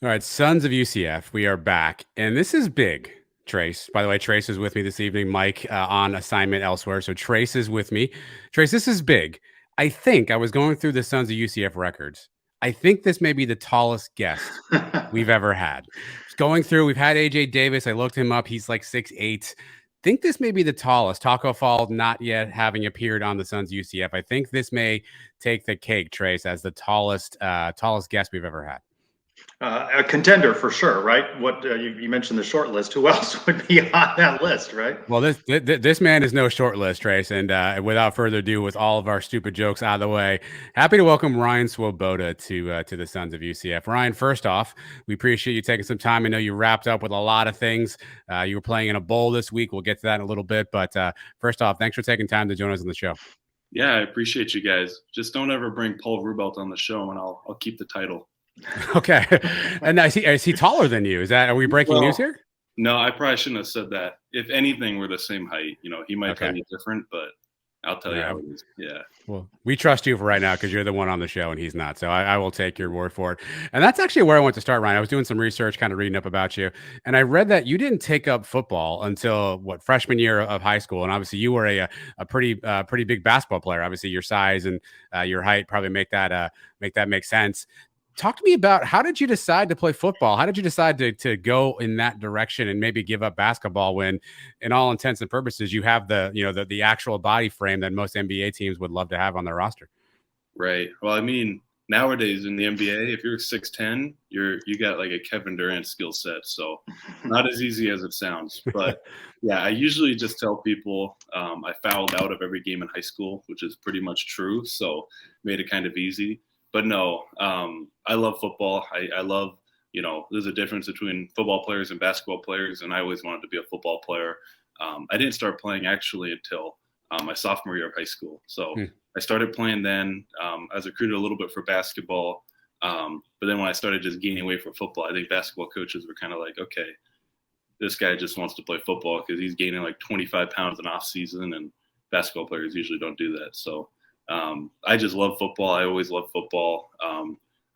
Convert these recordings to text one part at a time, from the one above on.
All right, Sons of UCF, we are back, and this is big. Trace, by the way, Trace is with me this evening. Mike on assignment elsewhere, so Trace is with me. Trace, this is big. I think I was going through the Sons of UCF records. I think this may be the tallest guest we've ever had. Just going through, we've had AJ Davis. I looked him up. He's like 6'8". Think this may be the tallest. Taco Fall not yet having appeared on the Sons of UCF. I think this may take the cake, Trace, as the tallest guest we've ever had. A contender for sure, right? What you mentioned the short list. Who else would be on that list, right? Well, this man is no short list, Trace. And without further ado, with all of our stupid jokes out of the way, happy to welcome Ryan Swoboda to the Sons of UCF. Ryan, first off, we appreciate you taking some time. I know you wrapped up with a lot of things. You were playing in a bowl this week. We'll get to that in a little bit. But first off, thanks for taking time to join us on the show. Yeah, I appreciate you guys. Just don't ever bring Paul Rubelt on the show, and I'll keep the title. Okay. And is he taller than you? Are we breaking news here? No, I probably shouldn't have said that. If anything, we're the same height. He might tell you different, but I'll tell you how it is. Yeah. Well, we trust you for right now because you're the one on the show and he's not. So I will take your word for it. And that's actually where I want to start, Ryan. I was doing some research, kind of reading up about you. And I read that you didn't take up football until freshman year of high school. And obviously you were a pretty big basketball player. Obviously your size and your height probably make that make sense. Talk to me about, how did you decide to play football? How did you decide to go in that direction and maybe give up basketball when, in all intents and purposes, you have the actual body frame that most NBA teams would love to have on their roster? Right. Well, I mean, nowadays in the NBA, if you're 6'10", you got like a Kevin Durant skill set. So not as easy as it sounds. But yeah, I usually just tell people I fouled out of every game in high school, which is pretty much true. So made it kind of easy. But no, I love football. I love, there's a difference between football players and basketball players, and I always wanted to be a football player. I didn't start playing actually until my sophomore year of high school. So I started playing then. I was recruited a little bit for basketball. But then when I started just gaining weight for football, I think basketball coaches were kind of like, okay, this guy just wants to play football because he's gaining like 25 pounds in off season, and basketball players usually don't do that. So I just love football. I always love football.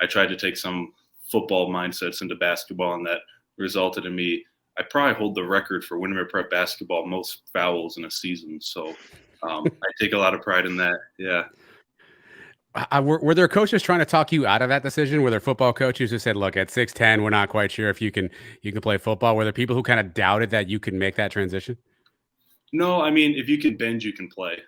I tried to take some football mindsets into basketball, and that resulted in me. I probably hold the record for Windermere Prep basketball most fouls in a season. So I take a lot of pride in that. Yeah. Were there coaches trying to talk you out of that decision? Were there football coaches who said, look, at 6'10", we're not quite sure if you can play football? Were there people who kind of doubted that you could make that transition? No, I mean, if you can bend, you can play.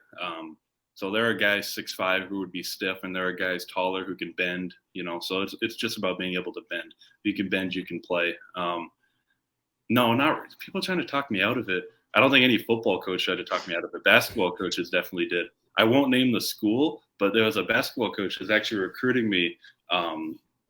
So there are guys 6'5" who would be stiff, and there are guys taller who can bend, so it's just about being able to bend. If you can bend, you can play. No, not really. People trying to talk me out of it. I don't think any football coach tried to talk me out of it. Basketball coaches definitely did. I won't name the school, but there was a basketball coach who was actually recruiting me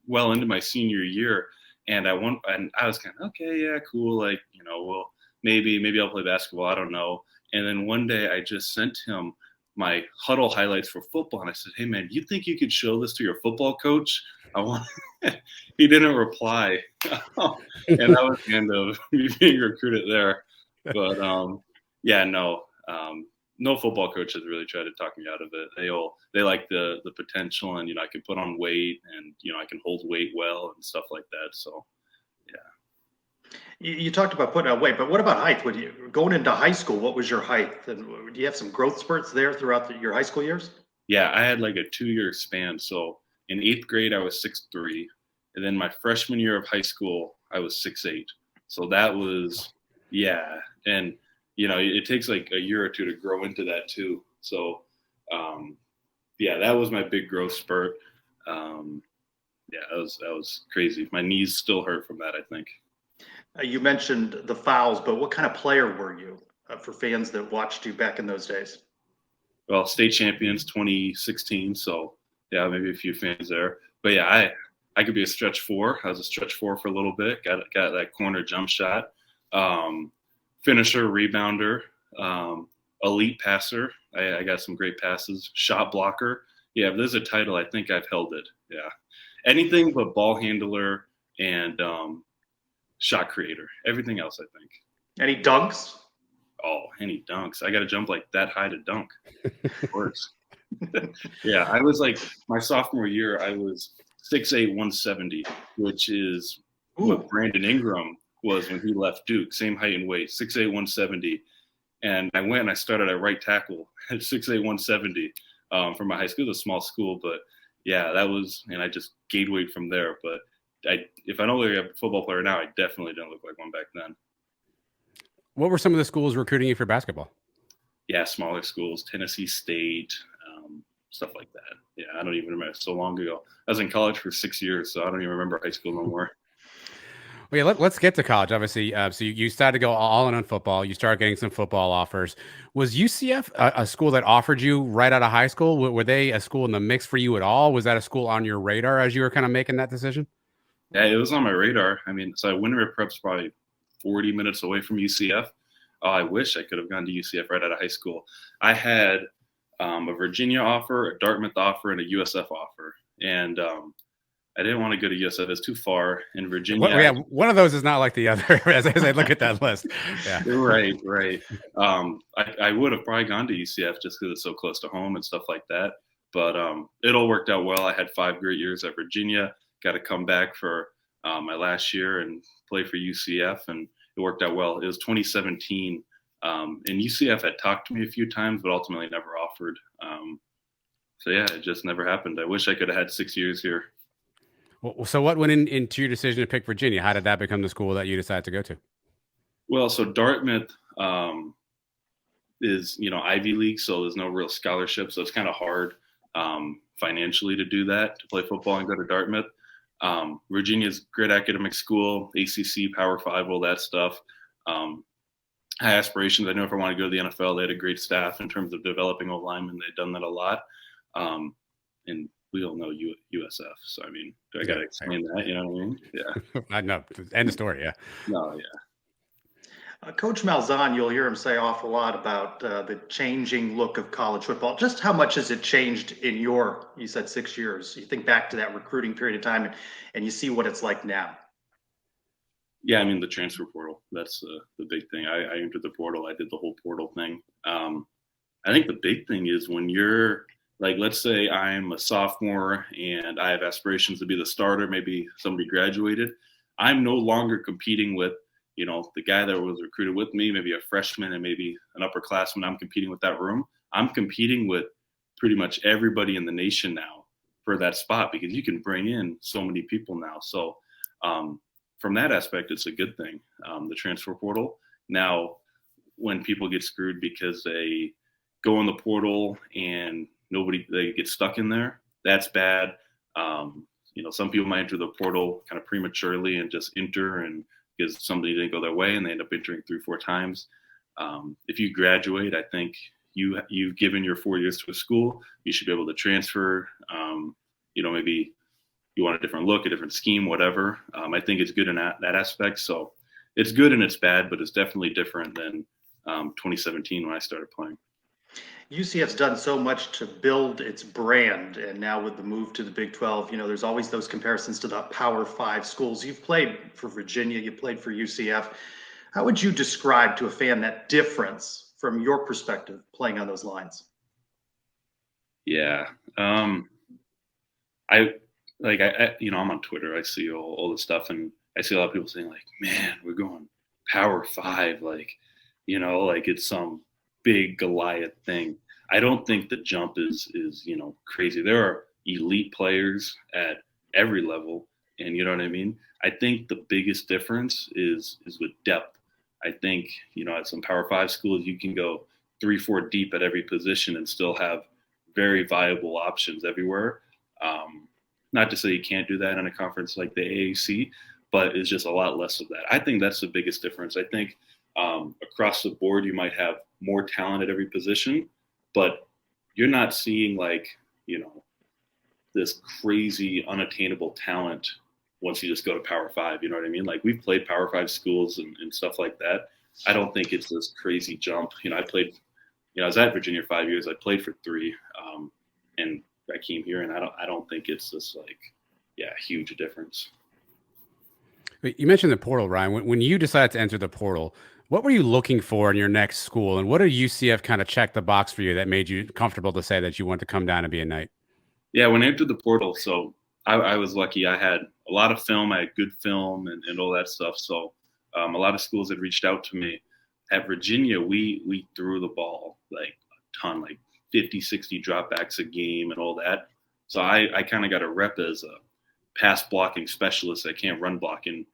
well into my senior year. And I was kind of, okay, yeah, cool. Like, well, maybe I'll play basketball. I don't know. And then one day I just sent him my huddle highlights for football. And I said, hey man, you think you could show this to your football coach? He didn't reply. And that was the end of me being recruited there. But yeah, no football coaches really try to talk me out of it. They like the potential, and, I can put on weight, and, I can hold weight well and stuff like that. So yeah. You talked about putting on weight, but what about height? Going into high school, what was your height? And do you have some growth spurts there throughout your high school years? Yeah, I had like a 2-year span. So in 8th grade, I was 6'3", and then my freshman year of high school, I was 6'8". So that was, yeah. And, it takes like a year or two to grow into that too. So, yeah, that was my big growth spurt. Yeah, that was crazy. My knees still hurt from that, I think. You mentioned the fouls, but what kind of player were you for fans that watched you back in those days? Well, state champions 2016. So yeah, maybe a few fans there. But yeah, I could be a stretch 4. I was a stretch 4 for a little bit. Got that corner jump shot. Finisher, rebounder, elite passer. I got some great passes. Shot blocker. Yeah, if there's a title, I think I've held it. Yeah. Anything but ball handler and shot creator. Everything else, I think. Any dunks? Oh, any dunks. I got to jump like that high to dunk. Of course. Yeah, I was like, my sophomore year, I was 6'8", 170, which is what Brandon Ingram was when he left Duke. Same height and weight, 6'8", 170. And I went and I started at right tackle at 6'8", 170 from my high school. It was a small school, but yeah, that was, and I just gained weight from there. But if I don't look like a football player now, I definitely didn't look like one back then. What were some of the schools recruiting you for basketball? Yeah, smaller schools, Tennessee State, stuff like that. Yeah, I don't even remember. So long ago. I was in college for 6 years, so I don't even remember high school no more. Well, yeah, let's get to college, obviously. So you started to go all in on football. You started getting some football offers. Was UCF a school that offered you right out of high school? Were they a school in the mix for you at all? Was that a school on your radar as you were kind of making that decision? Yeah, it was on my radar. I mean, so Winter Prep's probably 40 minutes away from UCF. Oh, I wish I could have gone to UCF right out of high school. I had a Virginia offer, a Dartmouth offer, and a USF offer. And I didn't want to go to USF. It's too far. In Virginia. Well, yeah, one of those is not like the other as I look at that list. Yeah. Right. I would have probably gone to UCF just because it's so close to home and stuff like that. But it all worked out well. I had 5 great years at Virginia. Got to come back for my last year and play for UCF, and it worked out well. It was 2017, and UCF had talked to me a few times, but ultimately never offered. So yeah, it just never happened. I wish I could have had 6 years here. Well, so what went into your decision to pick Virginia? How did that become the school that you decided to go to? Well, so Dartmouth is, Ivy League, so there's no real scholarship. So it's kind of hard financially to do that, to play football and go to Dartmouth. Virginia's great academic school, ACC, Power 5, all that stuff. High aspirations. I know if I want to go to the NFL, they had a great staff in terms of developing old linemen. They've done that a lot. And we all know USF. So, I mean, I got to explain that, you know what I mean? Yeah. I know. End of story, yeah. No, yeah. Coach Malzahn, you'll hear him say an awful lot about the changing look of college football. Just how much has it changed in you said 6 years? You think back to that recruiting period of time and you see what it's like now. Yeah, I mean, the transfer portal, that's the big thing. I entered the portal. I did the whole portal thing. I think the big thing is when you're, like, let's say I'm a sophomore and I have aspirations to be the starter, maybe somebody graduated. I'm no longer competing with, the guy that was recruited with me, maybe a freshman and maybe an upperclassman. I'm competing with that room. I'm competing with pretty much everybody in the nation now for that spot because you can bring in so many people now. So from that aspect, it's a good thing, the transfer portal. Now, when people get screwed because they go in the portal and they get stuck in there, that's bad. Some people might enter the portal kind of prematurely and just enter and because somebody didn't go their way and they end up entering 3-4 times. If you graduate, I think you've given your 4 years to a school, you should be able to transfer. Maybe you want a different look, a different scheme, whatever. I think it's good in that aspect. So it's good and it's bad, but it's definitely different than 2017 when I started playing. UCF's done so much to build its brand, and now with the move to the Big 12, there's always those comparisons to the Power 5 schools. You've played for Virginia, you played for UCF. How would you describe to a fan that difference from your perspective playing on those lines? Yeah. I'm on Twitter, I see all this stuff, and I see a lot of people saying, like, man, we're going Power 5, like it's some big Goliath thing. I don't think the jump is crazy. There are elite players at every level, and you know what I mean? I think the biggest difference is with depth. I think, at some Power 5 schools, you can go 3-4 deep at every position and still have very viable options everywhere. Not to say you can't do that in a conference like the AAC, but it's just a lot less of that. I think that's the biggest difference. I think across the board, you might have more talent at every position, but you're not seeing this crazy unattainable talent once you just go to Power 5. You know what I mean? Like, we've played Power 5 schools and stuff like that. I don't think it's this crazy jump. I was at Virginia 5 years. I played for 3, and I came here, and I don't think it's this huge difference. You mentioned the portal, Ryan. When you decided to enter the portal, what were you looking for in your next school, and what did UCF kind of check the box for you that made you comfortable to say that you want to come down and be a Knight? Yeah, when I entered the portal, so I was lucky. I had a lot of film. I had good film and all that stuff. So a lot of schools had reached out to me. At Virginia, we threw the ball like a ton, like 50, 60 dropbacks a game and all that. So I kind of got a rep as a pass blocking specialist that can't run block. And,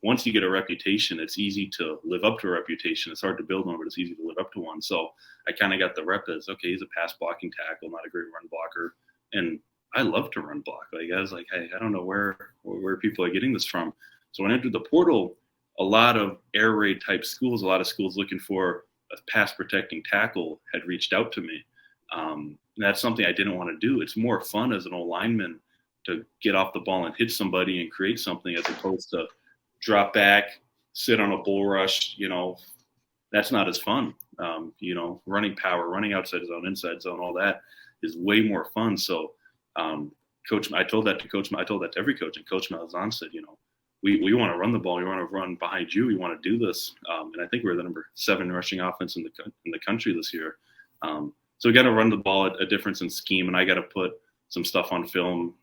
once you get a reputation, it's easy to live up to a reputation. It's hard to build one, but it's easy to live up to one. So I kind of got the rep as, okay, he's a pass blocking tackle, not a great run blocker. And I love to run block. Like, I was like, hey, I don't know where people are getting this from. So when I entered the portal, a lot of air raid type schools, a lot of schools looking for a pass protecting tackle had reached out to me. And that's something I didn't want to do. It's more fun as an old lineman to get off the ball and hit somebody and create something as opposed to drop back, sit on a bull rush. That's not as fun. Running power, running outside zone, inside zone, all that is way more fun. So I told that to every coach, and Coach Malzahn said, we want to run the ball. We want to run behind you. We want to do this. And I think we're the number 7 rushing offense in the country this year. So we got to run the ball at a difference in scheme, and I got to put some stuff on film,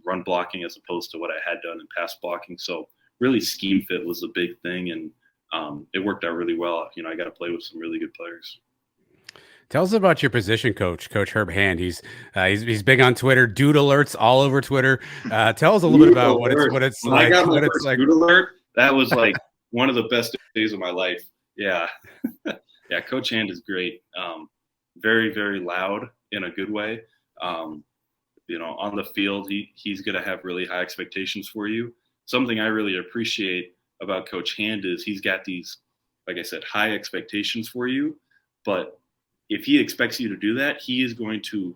run blocking as opposed to what I had done in pass blocking. So really scheme fit was a big thing, and it worked out really well. I got to play with some really good players. Tell us about your position coach, Coach Herb Hand. He's big on Twitter, dude alerts all over Twitter. Tell us a little bit about what it's when like. I got my first dude alert, that was like one of the best days of my life. Yeah. Yeah, Coach Hand is great. Very, very loud in a good way. On the field, he's going to have really high expectations for you. Something I really appreciate about Coach Hand is he's got these, like I said, high expectations for you. But if he expects you to do that, he is going to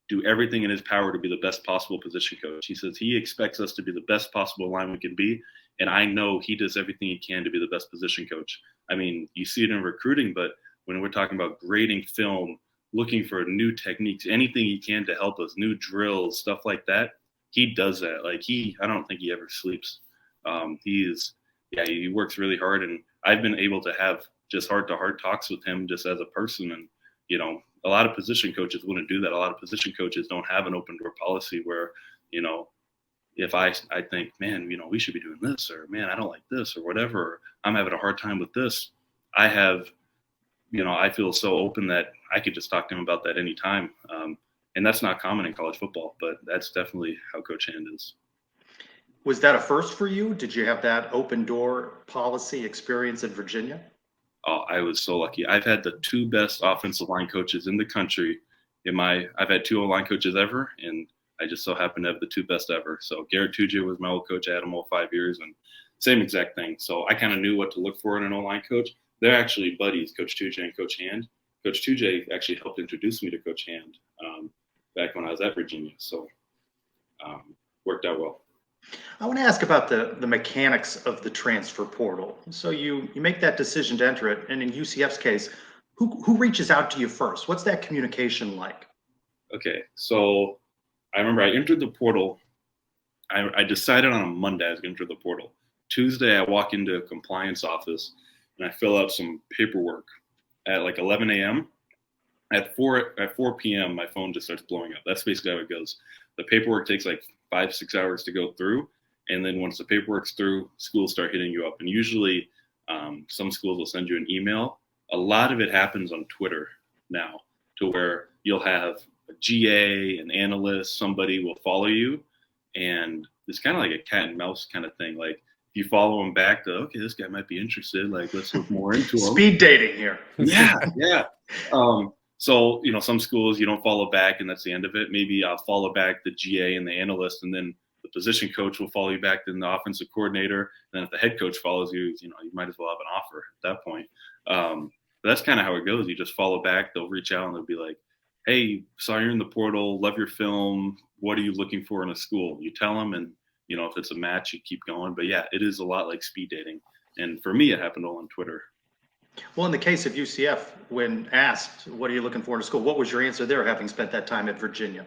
do everything in his power to be the best possible position coach. He says he expects us to be the best possible line we can be. And I know he does everything he can to be the best position coach. I mean, you see it in recruiting, but when we're talking about grading film, looking for new techniques, anything he can to help us, new drills, stuff like that, he does that. Like I don't think he ever sleeps. He works really hard, and I've been able to have just heart-to-heart talks with him just as a person. And, a lot of position coaches wouldn't do that. A lot of position coaches don't have an open door policy where, if I think, man, we should be doing this, or man, I don't like this, or whatever, or I'm having a hard time with this. I feel so open that I could just talk to him about that anytime. And that's not common in college football, but that's definitely how Coach Hand is. Was that a first for you? Did you have that open door policy experience in Virginia? Oh, I was so lucky. I've had the 2 best offensive line coaches in the country. I've had 2 O-line coaches ever, and I just so happen to have the 2 best ever. So Garrett Tuja was my old coach. I had him all 5 years, and same exact thing. So I kind of knew what to look for in an O-line coach. They're actually buddies, Coach Tuja and Coach Hand. Coach Tuja actually helped introduce me to Coach Hand back when I was at Virginia. So worked out well. I want to ask about the mechanics of the transfer portal. So you make that decision to enter it, and in UCF's case, who reaches out to you first? What's that communication like? Okay, so I remember I entered the portal. I decided on a Monday I was going to enter the portal. Tuesday, I walk into a compliance office, and I fill out some paperwork at like 11 a.m. At 4 p.m., my phone just starts blowing up. That's basically how it goes. The paperwork takes like 5-6 hours to go through. And then once the paperwork's through, schools start hitting you up. And usually some schools will send you an email. A lot of it happens on Twitter now, to where you'll have a GA, an analyst, somebody will follow you. And it's kind of like a cat and mouse kind of thing. Like, if you follow them back to, okay, this guy might be interested. Like, let's look more into him. Speed dating here. Yeah. So, some schools you don't follow back, and that's the end of it. Maybe I'll follow back the GA and the analyst, and then the position coach will follow you back, then the offensive coordinator. And then if the head coach follows you, you might as well have an offer at that point. But that's kind of how it goes. You just follow back. They'll reach out and they'll be like, hey, saw you're in the portal, love your film. What are you looking for in a school? You tell them, and, if it's a match, you keep going. But yeah, it is a lot like speed dating. And for me, it happened all on Twitter. Well, in the case of UCF, when asked, what are you looking for in a school? What was your answer there, having spent that time at Virginia?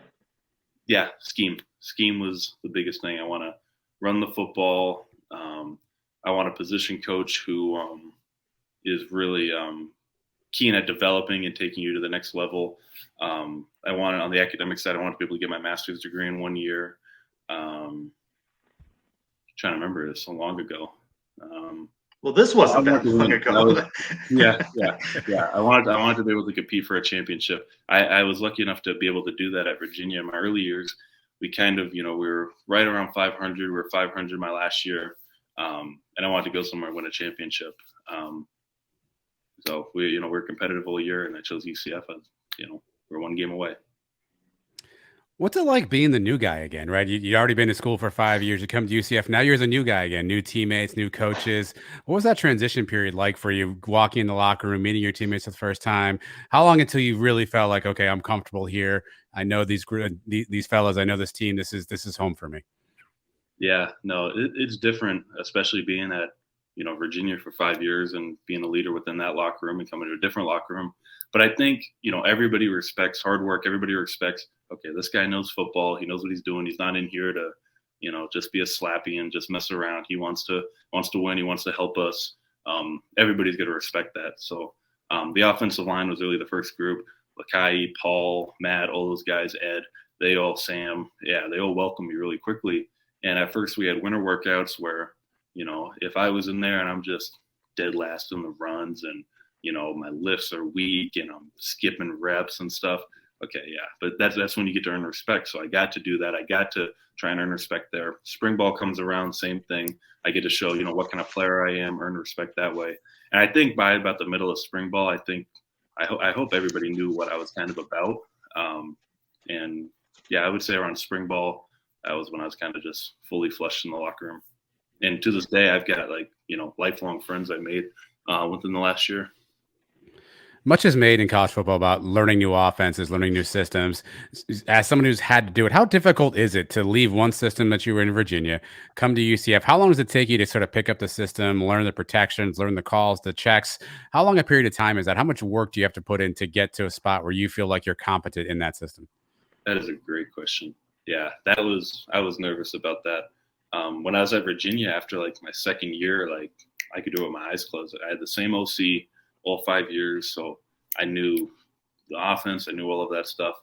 Yeah, scheme. Scheme was the biggest thing. I want to run the football. I want a position coach who is really keen at developing and taking you to the next level. I want, on the academic side, I want to be able to get my master's degree in 1 year. Trying to remember, it's so long ago. Well, this wasn't that long ago. Yeah. I wanted to be able to compete for a championship. I was lucky enough to be able to do that at Virginia in my early years. We kind of, we were right around 500. We were 500 my last year, and I wanted to go somewhere and win a championship. So we're competitive all year, and I chose UCF. We're one game away. What's it like being the new guy again, right? You'd already been to school for 5 years. You come to UCF. Now you're the new guy again, new teammates, new coaches. What was that transition period like for you, walking in the locker room, meeting your teammates for the first time? How long until you really felt like, okay, I'm comfortable here. I know these fellas. I know this team. This is home for me. Yeah, no, it's different, especially being at Virginia for 5 years and being a leader within that locker room and coming to a different locker room. But I think everybody respects hard work. Everybody respects, okay, this guy knows football. He knows what he's doing. He's not in here to just be a slappy and just mess around. He wants to win. He wants to help us. Everybody's going to respect that. So the offensive line was really the first group. Lakai, Paul, Matt, all those guys, Ed, Sam, they all welcomed me really quickly. And at first we had winter workouts where, if I was in there and I'm just dead last in the runs and, my lifts are weak and I'm skipping reps and stuff. Okay, yeah, but that's when you get to earn respect. So I got to do that. I got to try and earn respect there. Spring ball comes around, same thing. I get to show, what kind of player I am, earn respect that way. And I think by about the middle of spring ball, I hope everybody knew what I was kind of about. And yeah, I would say around spring ball, that was when I was kind of just fully flushed in the locker room. And to this day, I've got lifelong friends I made within the last year. Much is made in college football about learning new offenses, learning new systems. As someone who's had to do it, how difficult is it to leave one system that you were in Virginia, come to UCF? How long does it take you to sort of pick up the system, learn the protections, learn the calls, the checks? How long a period of time is that? How much work do you have to put in to get to a spot where you feel like you're competent in that system? That is a great question. Yeah, I was nervous about that. When I was at Virginia after my second year, I could do it with my eyes closed. I had the same OC all 5 years, so I knew the offense, I knew all of that stuff.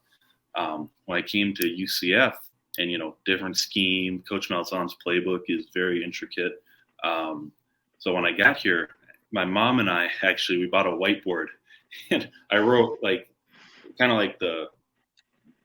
When I came to UCF and, different scheme, Coach Malzahn's playbook is very intricate. So when I got here, my mom and I we bought a whiteboard and I wrote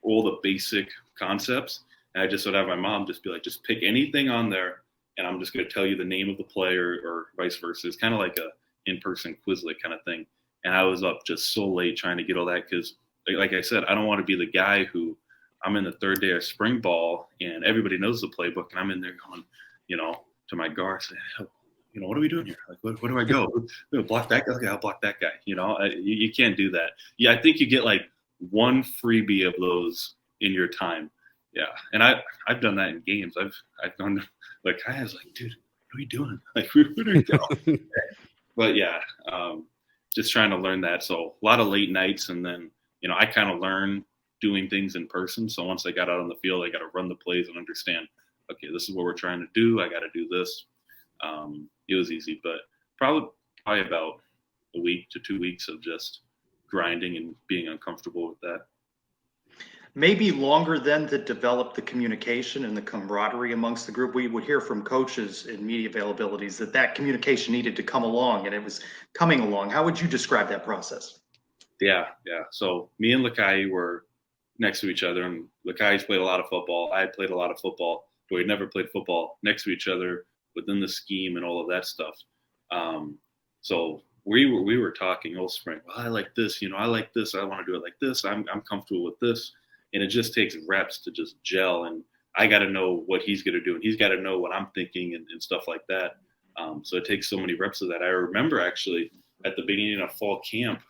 all the basic concepts. And I just would have my mom just be like, just pick anything on there and I'm just going to tell you the name of the player or vice versa. It's kind of like a in-person Quizlet kind of thing. And I was up just so late trying to get all that because, like I said, I don't want to be the guy who I'm in the third day of spring ball and everybody knows the playbook and I'm in there going, to my guard saying, what are we doing here? Where do I go? Block that guy? Okay, I'll block that guy. You can't do that. Yeah, I think you get one freebie of those in your time. Yeah, and I've done that in games. I've gone I was like, dude, what are we doing? Where do we go? But yeah, just trying to learn that. So a lot of late nights, and then I kind of learned doing things in person. So once I got out on the field, I got to run the plays and understand. Okay, this is what we're trying to do. I got to do this. It was easy, but probably about a week to 2 weeks of just grinding and being uncomfortable with that. Maybe longer then to develop the communication and the camaraderie amongst the group. We would hear from coaches in media availabilities that communication needed to come along, and it was coming along. How would you describe that process? Yeah. So me and Lakai were next to each other, and Lakai's played a lot of football. I had played a lot of football, but we'd never played football next to each other within the scheme and all of that stuff. So we were talking all spring. Well, I like this, I like this. I want to do it like this. I'm comfortable with this. And it just takes reps to just gel. And I got to know what he's going to do. And he's got to know what I'm thinking and stuff like that. So it takes so many reps of that. I remember actually at the beginning of fall camp,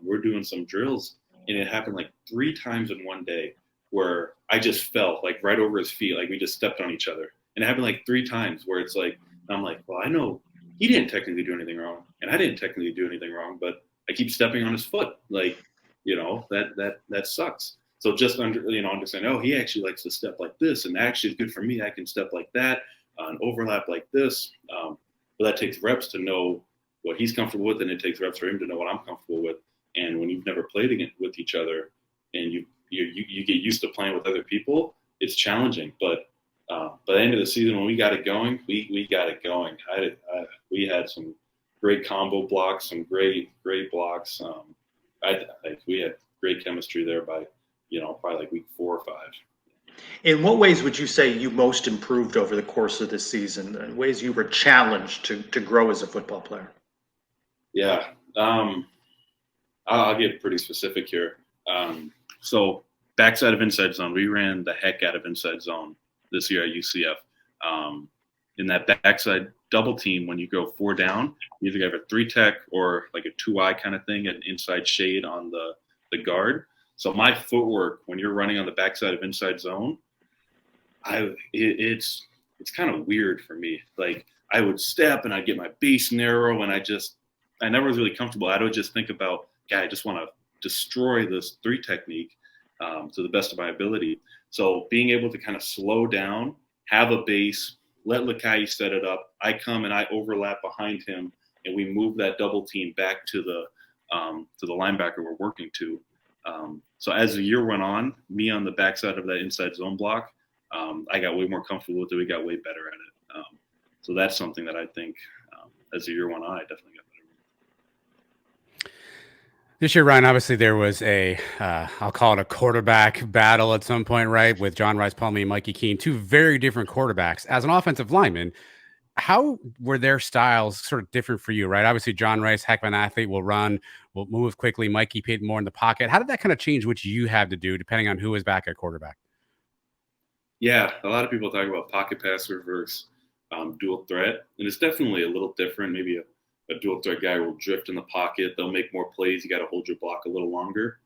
we're doing some drills. And it happened 3 times in one day where I just fell right over his feet. We just stepped on each other. And it happened 3 times where it's I'm like, well, I know he didn't technically do anything wrong. And I didn't technically do anything wrong. But I keep stepping on his foot. That sucks. So just understand, he actually likes to step like this, and actually it's good for me. I can step like that, and overlap like this. But that takes reps to know what he's comfortable with, and it takes reps for him to know what I'm comfortable with. And when you've never played with each other, and you get used to playing with other people, it's challenging. But by the end of the season, when we got it going, we got it going. We had some great combo blocks, some great blocks. We had great chemistry there by probably like week 4 or 5. In what ways would you say you most improved over the course of this season? In ways you were challenged to grow as a football player? Yeah, I'll get pretty specific here. So backside of inside zone, we ran the heck out of inside zone this year at UCF. In that backside double team, when you go 4 down, you either have a 3 tech or like a 2-eye kind of thing, an inside shade on the guard. So my footwork when you're running on the backside of inside zone, it's kind of weird for me. Like I would step and I'd get my base narrow, and I never was really comfortable. I would just think about, I just want to destroy this 3 technique to the best of my ability. So being able to kind of slow down, have a base, let Lakai set it up. I come and I overlap behind him, and we move that double team back to the linebacker we're working to. So as the year went on, me on the backside of that inside zone block, I got way more comfortable with it. We got way better at it. So that's something that I think as the year went on, I definitely got better. This year, Ryan, obviously there was I'll call it a quarterback battle at some point, right? With John Rice Plumley and Mikey Keene, 2 very different quarterbacks. As an offensive lineman, how were their styles sort of different for you, right? Obviously, John Rice, heck of an athlete, will run, will move quickly. Mikey paid more in the pocket. How did that kind of change what you had to do depending on who was back at quarterback? Yeah, a lot of people talk about pocket passer versus dual threat, and it's definitely a little different. Maybe a dual threat guy will drift in the pocket. They'll make more plays. You got to hold your block a little longer.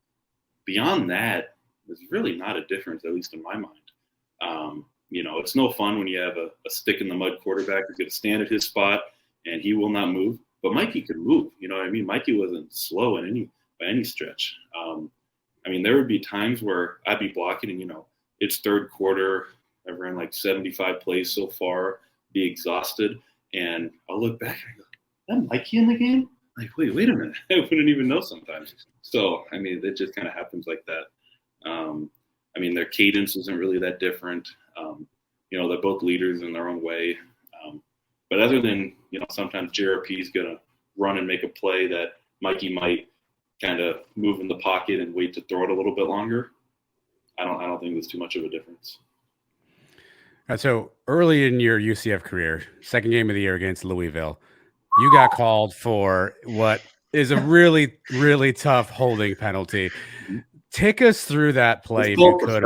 Beyond that, there's really not a difference, at least in my mind. It's no fun when you have a stick in the mud quarterback who's going to stand at his spot and he will not move. But Mikey could move. You know what I mean? Mikey wasn't slow by any stretch. There would be times where I'd be blocking and, it's third quarter. I've ran like 75 plays so far, be exhausted. And I'll look back and I go, is that Mikey in the game? Like, wait a minute. I wouldn't even know sometimes. So, it just kind of happens like that. Their cadence isn't really that different. They're both leaders in their own way. But other than, sometimes JRP is going to run and make a play that Mikey might kind of move in the pocket and wait to throw it a little bit longer. I don't think there's too much of a difference. All right, so early in your UCF career, second game of the year against Louisville, you got called for what is a really, really tough holding penalty. Take us through that play if you could.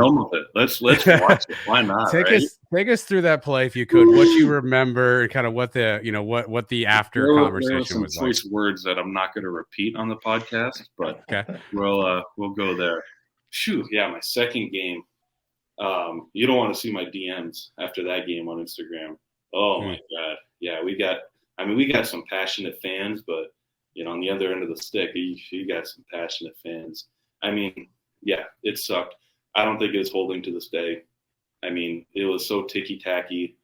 Let's watch it. Why not? Take us through that play if you could. What you remember, and kind of what the what the after conversation was like. There were some choice words that I'm not going to repeat on the podcast, but okay. We'll go there. Shoot, yeah, my second game. You don't want to see my DMs after that game on Instagram. Oh my God, yeah, we got some passionate fans, but on the other end of the stick, you got some passionate fans. Yeah, it sucked. I don't think it's holding to this day. It was so ticky-tacky.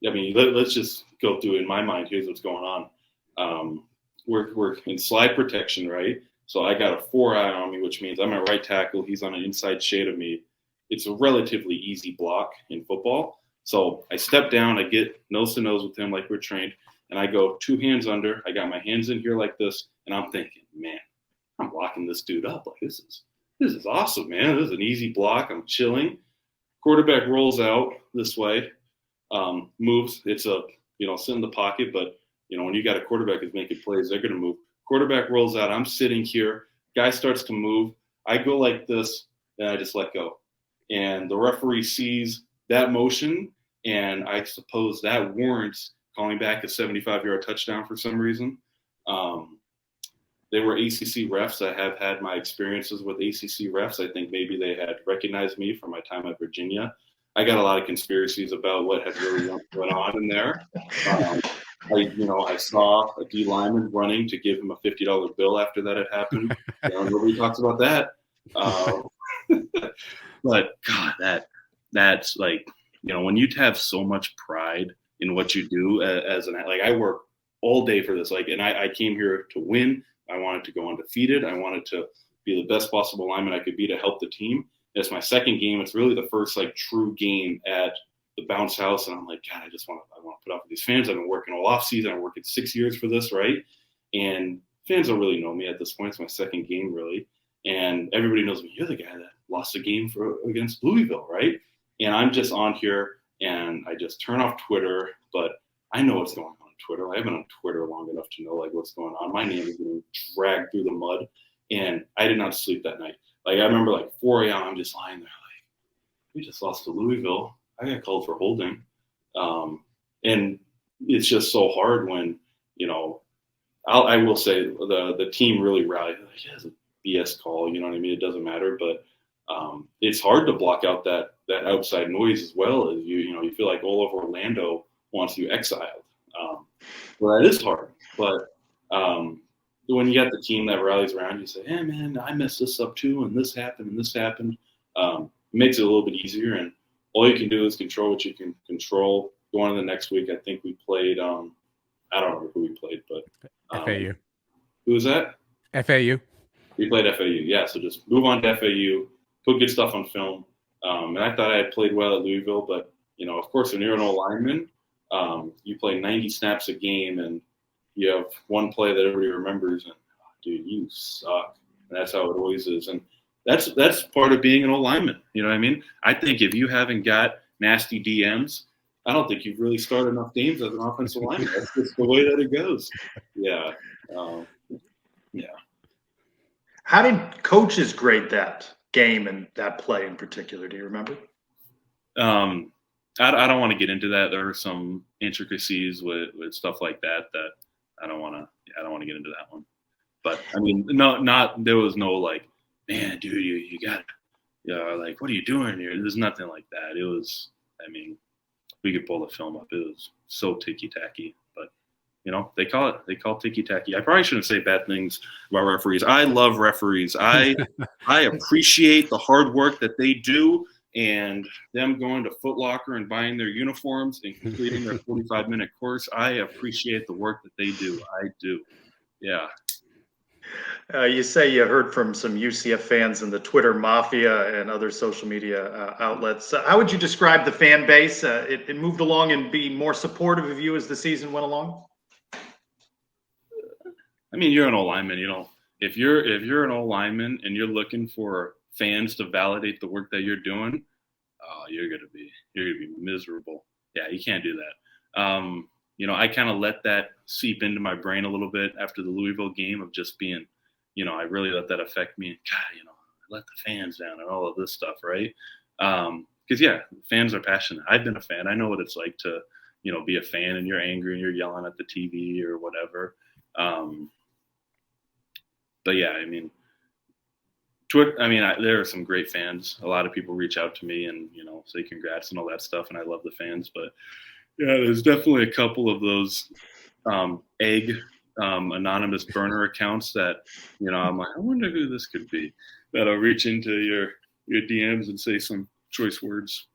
Let's just go through it. In my mind, here's what's going on. We're in slide protection, right? So I got a 4-eye on me, which means I'm a right tackle. He's on an inside shade of me. It's a relatively easy block in football. So I step down, I get nose to nose with him like we're trained, and I go 2 hands under. I got my hands in here like this, and I'm thinking, man, I'm blocking this dude up. Like this is awesome, man. This is an easy block. I'm chilling. Quarterback rolls out this way, moves. It's sit in the pocket, but when you got a quarterback who's making plays, they're going to move. Quarterback rolls out. I'm sitting here. Guy starts to move. I go like this, and I just let go. And the referee sees that motion, and I suppose that warrants calling back a 75-yard touchdown for some reason. They were ACC refs. I have had my experiences with ACC refs. I think maybe they had recognized me from my time at Virginia. I got a lot of conspiracies about what had really went on in there. I saw a D lineman running to give him a $50 bill after that had happened. Nobody talks about that. But God, that's like, when you have so much pride in what you do I work all day for this. And I came here to win. I wanted to go undefeated. I wanted to be the best possible lineman I could be to help the team. It's my second game. It's really the first true game at the bounce house, and I'm like, God, I want to put up with these fans. I've been working all off season. I'm working 6 years for this, right? And fans don't really know me at this point. It's my second game, really. And everybody knows me. You're the guy that lost a game against Louisville, right? And I'm just on here, and I just turn off Twitter, but I know what's going on Twitter. I haven't on Twitter long enough to know like what's going on. My name is getting dragged through the mud, and I did not sleep that night. Like I remember like 4 a.m. I'm just lying there like, we just lost to Louisville. I got called for holding, and it's just so hard when I will say the team really rallied. Like, yeah, it's a BS call. You know what I mean? It doesn't matter, but it's hard to block out that outside noise as well as you feel like all of Orlando wants you exiled. Well, that is hard, but when you got the team that rallies around, you say, "Hey, man, I messed this up too, and this happened, and this happened." It makes it a little bit easier, and all you can do is control what you can control. Going to the next week, I think we played. I don't remember who we played, but FAU. Who was that? FAU. We played FAU. Yeah, so just move on to FAU, put good stuff on film. And I thought I had played well at Louisville, but of course, when you're an O-lineman, you play 90 snaps a game, and you have one play that everybody remembers, and dude, you suck. And that's how it always is, and that's part of being an O-lineman. You know what I mean? I think if you haven't got nasty DMs, I don't think you've really started enough games as an offensive lineman. That's just the way that it goes. Yeah. Yeah. How did coaches grade that game and that play in particular? Do you remember? I don't want to get into that. There are some intricacies with stuff like that I don't want to get into that one. But I mean, there was no like, man, dude, you got it. Like, what are you doing here? There's nothing like that. It was, I mean, we could pull the film up. It was so ticky-tacky, but they call it ticky-tacky. I probably shouldn't say bad things about referees. I love referees. I appreciate the hard work that they do, and them going to Foot Locker and buying their uniforms and completing their 45-minute course. I appreciate the work that they do. I do. Yeah. You say you heard from some UCF fans in the Twitter mafia and other social media outlets. How would you describe the fan base? It moved along and be more supportive of you as the season went along? I mean, you're an O-lineman. If you're an O-lineman and you're looking for fans to validate the work that you're doing, you're gonna be miserable. Yeah, you can't do that. I kind of let that seep into my brain a little bit after the Louisville game of just being, I really let that affect me. And God, I let the fans down and all of this stuff, right? Because fans are passionate. I've been a fan. I know what it's like to, be a fan and you're angry and you're yelling at the TV or whatever. But yeah, I mean, Twitter. I mean, there are some great fans. A lot of people reach out to me and say congrats and all that stuff, and I love the fans. But yeah, there's definitely a couple of those anonymous burner accounts that I'm like, I wonder who this could be. That'll reach into your DMs and say some choice words.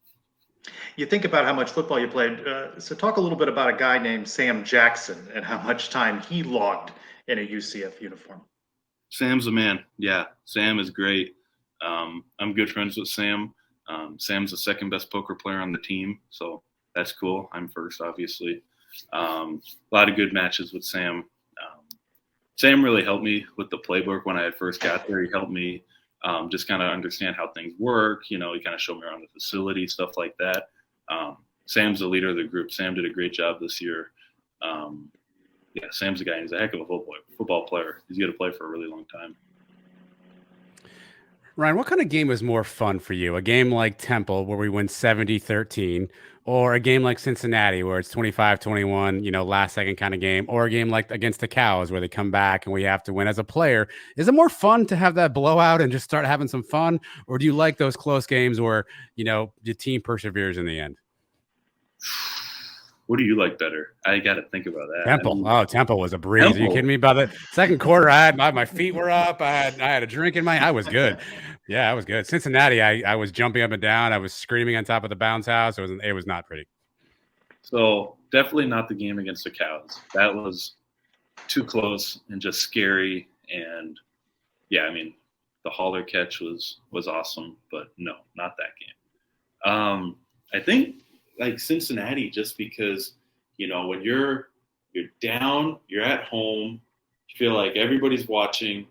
You think about how much football you played. So talk a little bit about a guy named Sam Jackson and how much time he logged in a UCF uniform. Sam's the man. Yeah, Sam is great. I'm good friends with Sam. Sam's the second best poker player on the team, so that's cool. I'm first, obviously. A lot of good matches with Sam. Sam really helped me with the playbook when I had first got there. He helped me just kind of understand how things work. He kind of showed me around the facility, stuff like that. Sam's the leader of the group. Sam did a great job this year. Sam's a guy. He's a heck of a football player. He's going to play for a really long time. Ryan, what kind of game is more fun for you? A game like Temple where we win 70-13, or a game like Cincinnati where it's 25-21, last second kind of game, or a game like against the Cows where they come back and we have to win as a player? Is it more fun to have that blowout and just start having some fun? Or do you like those close games where, the team perseveres in the end? What do you like better? I got to think about that. Temple. Temple was a breeze. Temple. Are you kidding me? By the second quarter, I had my feet were up. I had a drink in I was good. Yeah, I was good. Cincinnati, I was jumping up and down. I was screaming on top of the bounce house. It was not pretty. So definitely not the game against the Cows. That was too close and just scary. And yeah, I mean, the Holler catch was awesome, but no, not that game. I think like Cincinnati, just because, when you're down, you're at home, you feel like everybody's watching.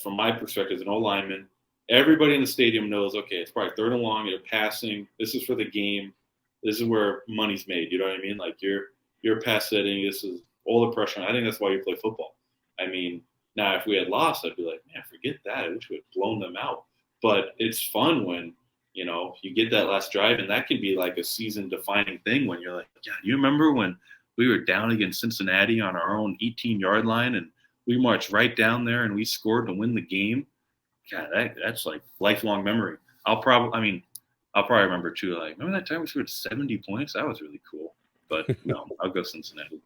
From my perspective as an old lineman, everybody in the stadium knows, okay, it's probably third and long, you're passing, this is for the game, this is where money's made, you know what I mean? Like you're pass setting, this is all the pressure. I think that's why you play football. I mean, now if we had lost, I'd be like, man, forget that. I wish we had blown them out. But it's fun when, you get that last drive, and that can be like a season defining thing when you're like, yeah, you remember when we were down against Cincinnati on our own 18-yard line and we marched right down there and we scored to win the game? God, that's like lifelong memory. I'll probably remember too. Like, remember that time we scored 70 points? That was really cool. But no, I'll go Cincinnati.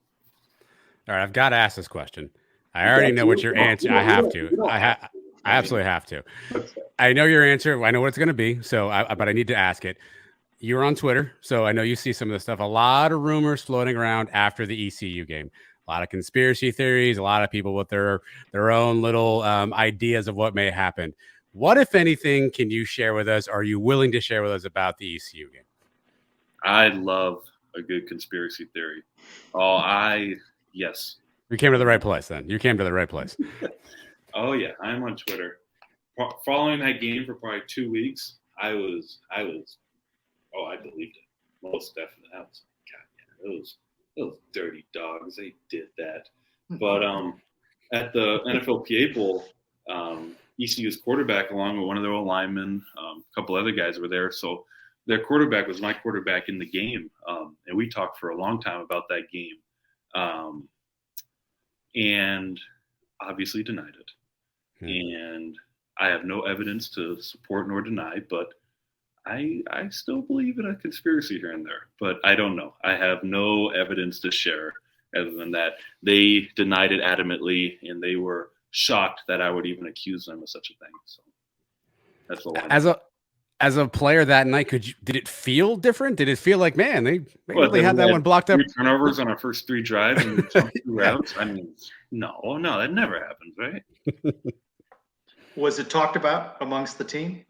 All right, I've got to ask this question. I already know what your answer. I have to. I absolutely have to. I know your answer. I know what it's going to be. But I need to ask it. You're on Twitter, so I know you see some of the stuff. A lot of rumors floating around after the ECU game. A lot of conspiracy theories, a lot of people with their own little ideas of what may happen. What, if anything, can you share with us? Are you willing to share with us about the ECU game? I love a good conspiracy theory. Yes. You came to the right place then. You came to the right place. Oh, yeah. I'm on Twitter. Following that game for probably 2 weeks, I believed it. Most definitely. That was, God, yeah, those dirty dogs, they did that. But at the NFLPA Bowl, ECU's quarterback, along with one of their old linemen, a couple other guys were there. So their quarterback was my quarterback in the game. And we talked for a long time about that game. And obviously denied it. And I have no evidence to support nor deny, but I still believe in a conspiracy here and there, but I don't know. I have no evidence to share other than that they denied it adamantly, and they were shocked that I would even accuse them of such a thing. So that's all. As a player that night, did it feel different? Did it feel like, man, they really had that one blocked up? 3 turnovers on our first 3 drives and 2 routes. I mean, no, that never happens, right? Was it talked about amongst the team?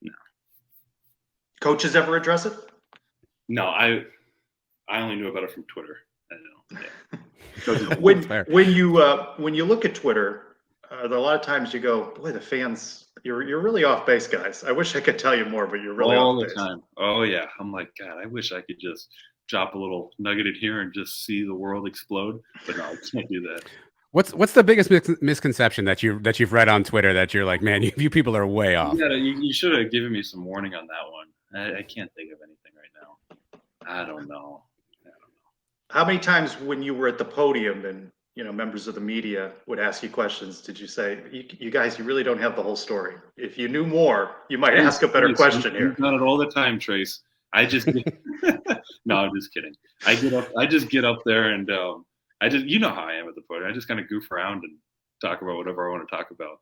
No. Coaches ever address it? No, I only knew about it from Twitter. I know. Yeah. when you look at Twitter, a lot of times you go, boy, the fans, you're really off base, guys. I wish I could tell you more, but you're really all off the base. time. Oh yeah, I'm like, God, I wish I could just drop a little nugget in here and just see the world explode. But no, I can't do that. What's the biggest misconception that you've read on Twitter that you're like, man, you people are way off? You should have given me some warning on that one. I can't think of anything right now. I don't know. How many times when you were at the podium and members of the media would ask you questions, did you say, you guys, you really don't have the whole story? If you knew more, you might ask a better question here. You've done it all the time, Trace. No, I'm just kidding. I just get up there and how I am at the podium. I just kind of goof around and talk about whatever I want to talk about.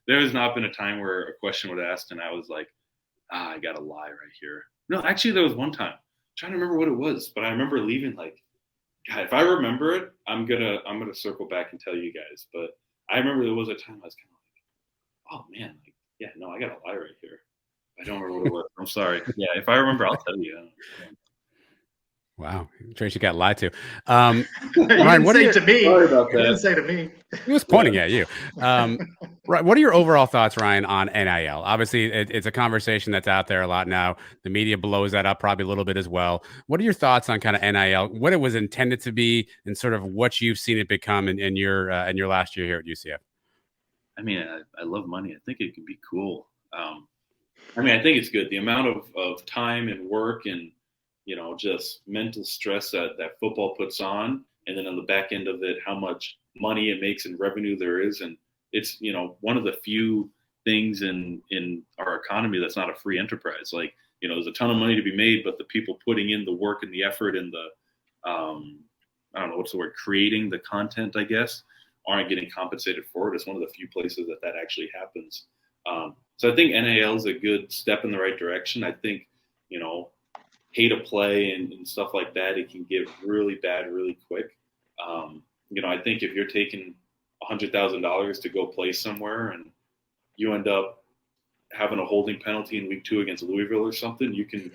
There has not been a time where a question was asked and I was like, I got to lie right here. No, actually, there was one time. I'm trying to remember what it was, but I remember leaving like, God, if I remember it, I'm gonna circle back and tell you guys. But I remember there was a time I was kind of like, oh man, like, yeah, no, I got to lie right here. I don't remember what it was. I'm sorry. Yeah, if I remember, I'll tell you. Wow, Tracy got lied to. Ryan, what did you say to me? Sorry about that. You didn't say to me. He was pointing at you. Right. What are your overall thoughts, Ryan, on NIL? Obviously, it's a conversation that's out there a lot now. The media blows that up probably a little bit as well. What are your thoughts on kind of NIL, what it was intended to be, and sort of what you've seen it become in your last year here at UCF? I mean, I love money. I think it can be cool. I think it's good. The amount of time and work and just mental stress that football puts on, and then on the back end of it, how much money it makes and revenue there is. And it's, one of the few things in our economy that's not a free enterprise. Like, there's a ton of money to be made, but the people putting in the work and the effort and the, I don't know, what's the word, creating the content, I guess, aren't getting compensated for it. It's one of the few places that actually happens. So I think NIL is a good step in the right direction. I think, pay to play and stuff like that, it can get really bad really quick. I think if you're taking $100,000 to go play somewhere and you end up having a holding penalty in week 2 against Louisville or something, you can,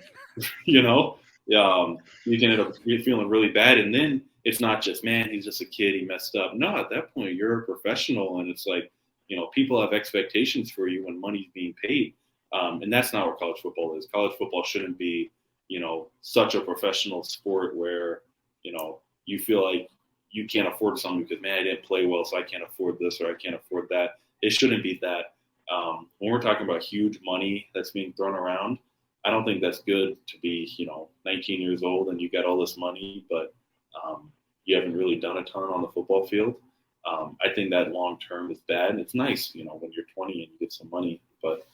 You can end up feeling really bad. And then it's not just, man, he's just a kid, he messed up. No, at that point, you're a professional. And it's like, people have expectations for you when money's being paid. And that's not what college football is. College football shouldn't be, such a professional sport where, you feel like you can't afford something because, man, I didn't play well, so I can't afford this or I can't afford that. It shouldn't be that. When we're talking about huge money that's being thrown around, I don't think that's good to be, 19 years old and you got all this money, but you haven't really done a ton on the football field. I think that long term is bad. And it's nice, when you're 20 and you get some money, but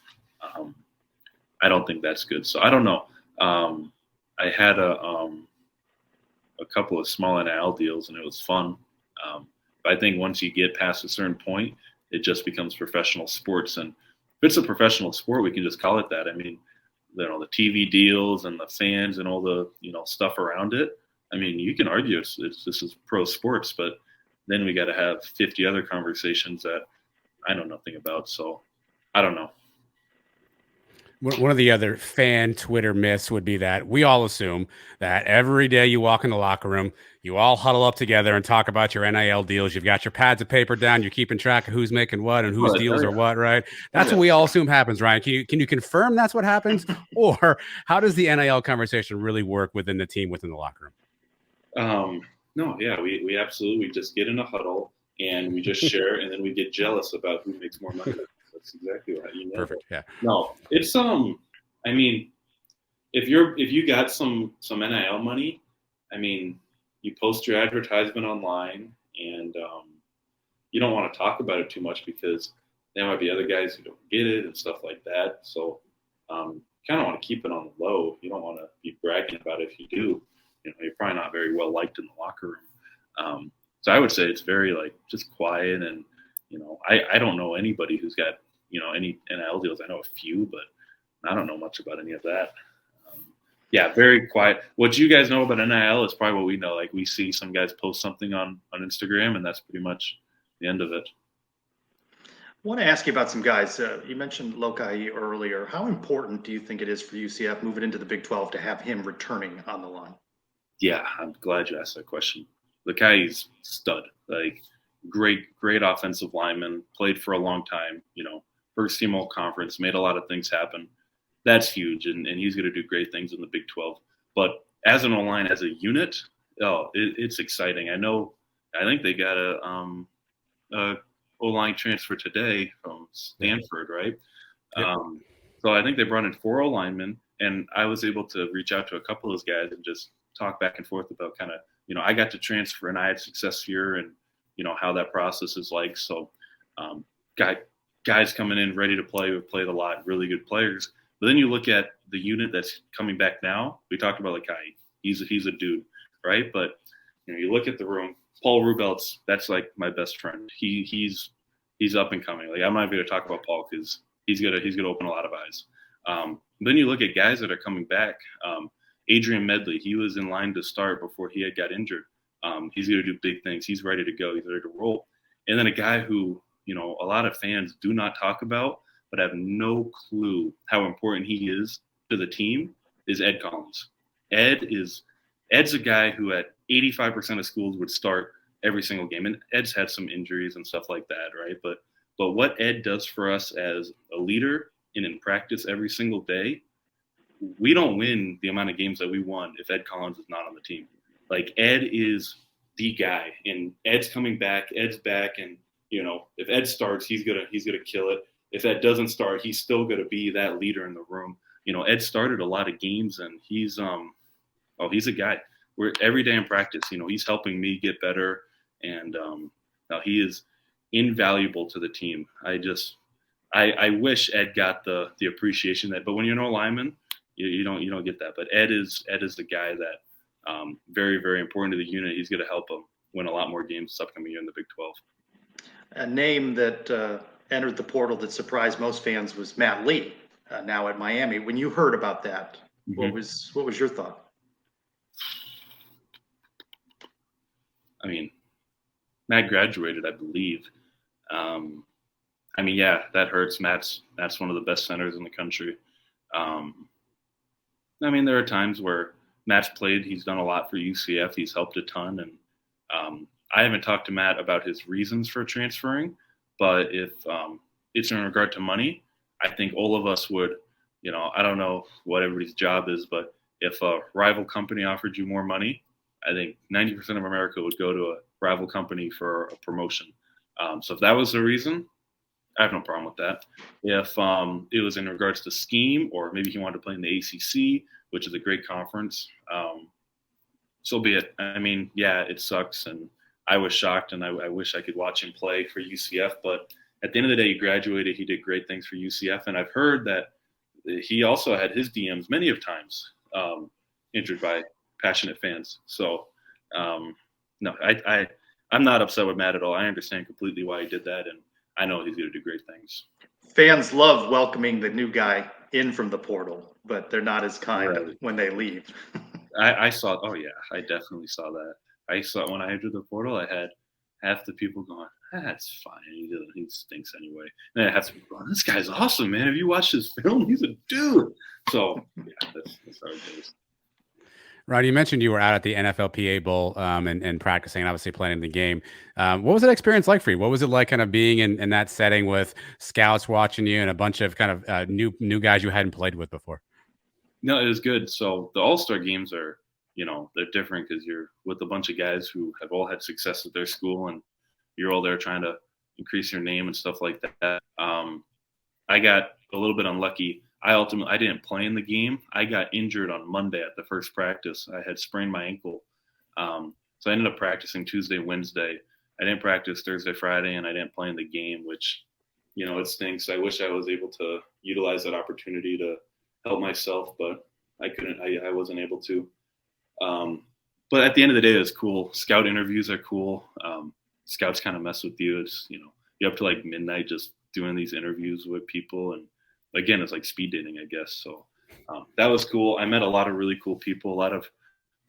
I don't think that's good. So I don't know. I had a couple of small NIL deals and it was fun. But I think once you get past a certain point, it just becomes professional sports. And if it's a professional sport, we can just call it that. I mean, the TV deals and the fans and all the, stuff around it. I mean, you can argue this is pro sports, but then we got to have 50 other conversations that I know nothing about. So I don't know. One of the other fan Twitter myths would be that we all assume that every day you walk in the locker room, you all huddle up together and talk about your NIL deals. You've got your pads of paper down. You're keeping track of who's making what and whose deals are what, right? That's what we all assume happens, Ryan. Can you confirm that's what happens? Or how does the NIL conversation really work within the team, within the locker room? No, yeah, we absolutely just get in a huddle and we just share and then we get jealous about who makes more money. That's exactly right. Perfect. Yeah. No, it's I mean, if you got some NIL money, I mean, you post your advertisement online, and you don't want to talk about it too much because there might be other guys who don't get it and stuff like that. So, kind of want to keep it on the low. You don't want to be bragging about it. If you do, you're probably not very well liked in the locker room. So I would say it's very just quiet, and I don't know anybody who's got any NIL deals. I know a few, but I don't know much about any of that. Yeah, very quiet. What you guys know about NIL is probably what we know. Like we see some guys post something on Instagram, and that's pretty much the end of it. I want to ask you about some guys. You mentioned Lokai earlier. How important do you think it is for UCF moving into the Big 12 to have him returning on the line? Yeah, I'm glad you asked that question. Lokai's stud. Great offensive lineman. Played for a long time. First team all conference. Made a lot of things happen. That's huge, and he's going to do great things in the Big 12. But as an O-line, as a unit, it's exciting. I think they got a O-line transfer today from Stanford, right? Yep. So I think they brought in 4 O-linemen, and I was able to reach out to a couple of those guys and just talk back and forth about kind of, I got to transfer and I had success here and, how that process is like. So guys coming in ready to play, who've played a lot, really good players. But then you look at the unit that's coming back now. We talked about Lokai. He's a dude, right? But you look at the room. Paul Rubelt's that's my best friend. He's up and coming. I'm not going to talk about Paul because he's gonna open a lot of eyes. Then you look at guys that are coming back. Adrian Medley, he was in line to start before he had got injured. He's going to do big things. He's ready to go. He's ready to roll. And then a guy who a lot of fans do not talk about, but have no clue how important he is to the team is Ed Collins. Ed's a guy who at 85% of schools would start every single game. And Ed's had some injuries and stuff like that, right? But what Ed does for us as a leader and in practice every single day, we don't win the amount of games that we won if Ed Collins is not on the team. Ed is the guy, and Ed's coming back. Ed's back, and if Ed starts, he's gonna kill it. If Ed doesn't start, he's still gonna be that leader in the room. Ed started a lot of games, and he's a guy. We're every day in practice. He's helping me get better, and he is invaluable to the team. I wish Ed got the appreciation that, but when you're no lineman, you don't get that. But Ed is the guy that very, very important to the unit. He's going to help them win a lot more games this upcoming year in the Big 12. A name that entered the portal that surprised most fans was Matt Lee, now at Miami. When you heard about that, what was your thought? I mean, Matt graduated, I believe. Yeah, that hurts. Matt's one of the best centers in the country. There are times where Matt's played. He's done a lot for UCF. He's helped a ton. And I haven't talked to Matt about his reasons for transferring, but if it's in regard to money, I think all of us would, I don't know what everybody's job is, but if a rival company offered you more money, I think 90% of America would go to a rival company for a promotion. So if that was the reason, I have no problem with that. If it was in regards to scheme, or maybe he wanted to play in the ACC, which is a great conference, so be it. I mean, yeah, it sucks, and I was shocked, and I wish I could watch him play for UCF. But at the end of the day, he graduated. He did great things for UCF, and I've heard that he also had his DMs many of times injured by passionate fans. So, no, I'm not upset with Matt at all. I understand completely why he did that, and I know he's going to do great things. Fans love welcoming the new guy in from the portal, but they're not as kind when they leave. I saw. Oh yeah, I definitely saw that. I saw when I entered the portal, I had half the people going, "That's fine. He stinks anyway." And then I had some people going, "This guy's awesome, man. Have you watched his film? He's a dude." So yeah, that's how it goes. Ron, you mentioned you were out at the NFLPA Bowl and practicing, and obviously playing the game. What was that experience like for you? What was it like kind of being in that setting with scouts watching you and a bunch of kind of new guys you hadn't played with before? No, it was good. So the AllStar games are, they're different because you're with a bunch of guys who have all had success at their school, and you're all there trying to increase your name and stuff like that. I got a little bit unlucky. I didn't play in the game. I got injured on Monday at the first practice. I had sprained my ankle. So I ended up practicing Tuesday, Wednesday. I didn't practice Thursday, Friday, and I didn't play in the game, which, it stinks. I wish I was able to utilize that opportunity to help myself, but I couldn't. I wasn't able to. But at the end of the day, it's cool. Scout interviews are cool. Scouts kind of mess with you. It's, you're up to like midnight just doing these interviews with people, and again, it's like speed dating, I guess. So that was cool. I met a lot of really cool people, a lot of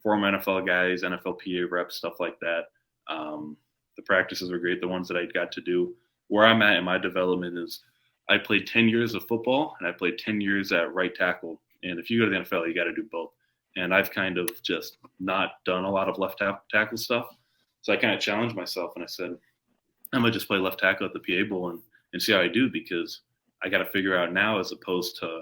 former NFL guys, NFLPA reps, stuff like that. The practices were great, the ones that I got to do. Where I'm at in my development is I played 10 years of football, and I played 10 years at right tackle. And if you go to the NFL, you got to do both. And I've kind of just not done a lot of left tackle stuff. So I kind of challenged myself, and I said, I'm going to just play left tackle at the PA Bowl and see how I do, because I got to figure out now, as opposed to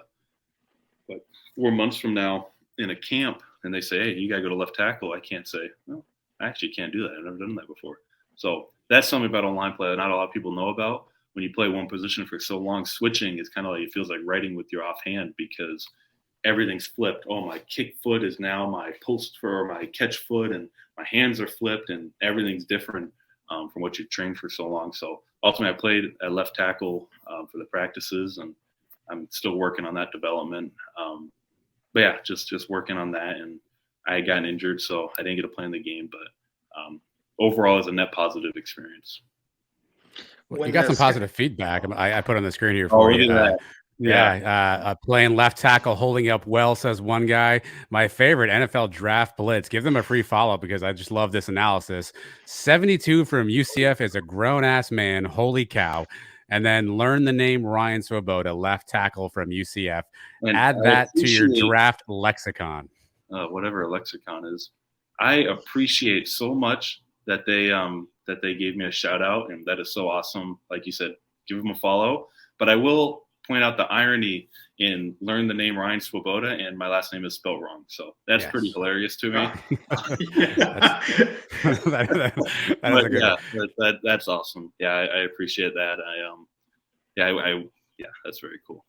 like 4 months from now in a camp, and they say, hey, you got to go to left tackle. I can't say, no, I actually can't do that. I've never done that before. So that's something about online play that not a lot of people know about. When you play one position for so long, switching is kind of like, it feels like writing with your offhand, because everything's flipped. Oh, my kick foot is now my post for my catch foot, and my hands are flipped, and everything's different from what you've trained for so long. So ultimately, I played at left tackle for the practices, and I'm still working on that development. But yeah, just working on that, and I had gotten injured, so I didn't get to play in the game. But overall, it's a net positive experience. Well, you got some positive feedback. I put on the screen here for you. Playing left tackle, holding up well, says one guy. My favorite, NFL Draft Blitz. Give them a free follow, because I just love this analysis. 72 from UCF is a grown-ass man. Holy cow. And then learn the name Ryan Swoboda, left tackle from UCF. And add that to your draft lexicon. Whatever a lexicon is. I appreciate so much that they gave me a shout out, and that is so awesome. Like you said, give them a follow. But I will point out the irony in learn the name Ryan Swoboda, and my last name is spelled wrong. So that's pretty hilarious to me. That's awesome. Yeah, I appreciate that. That's very cool.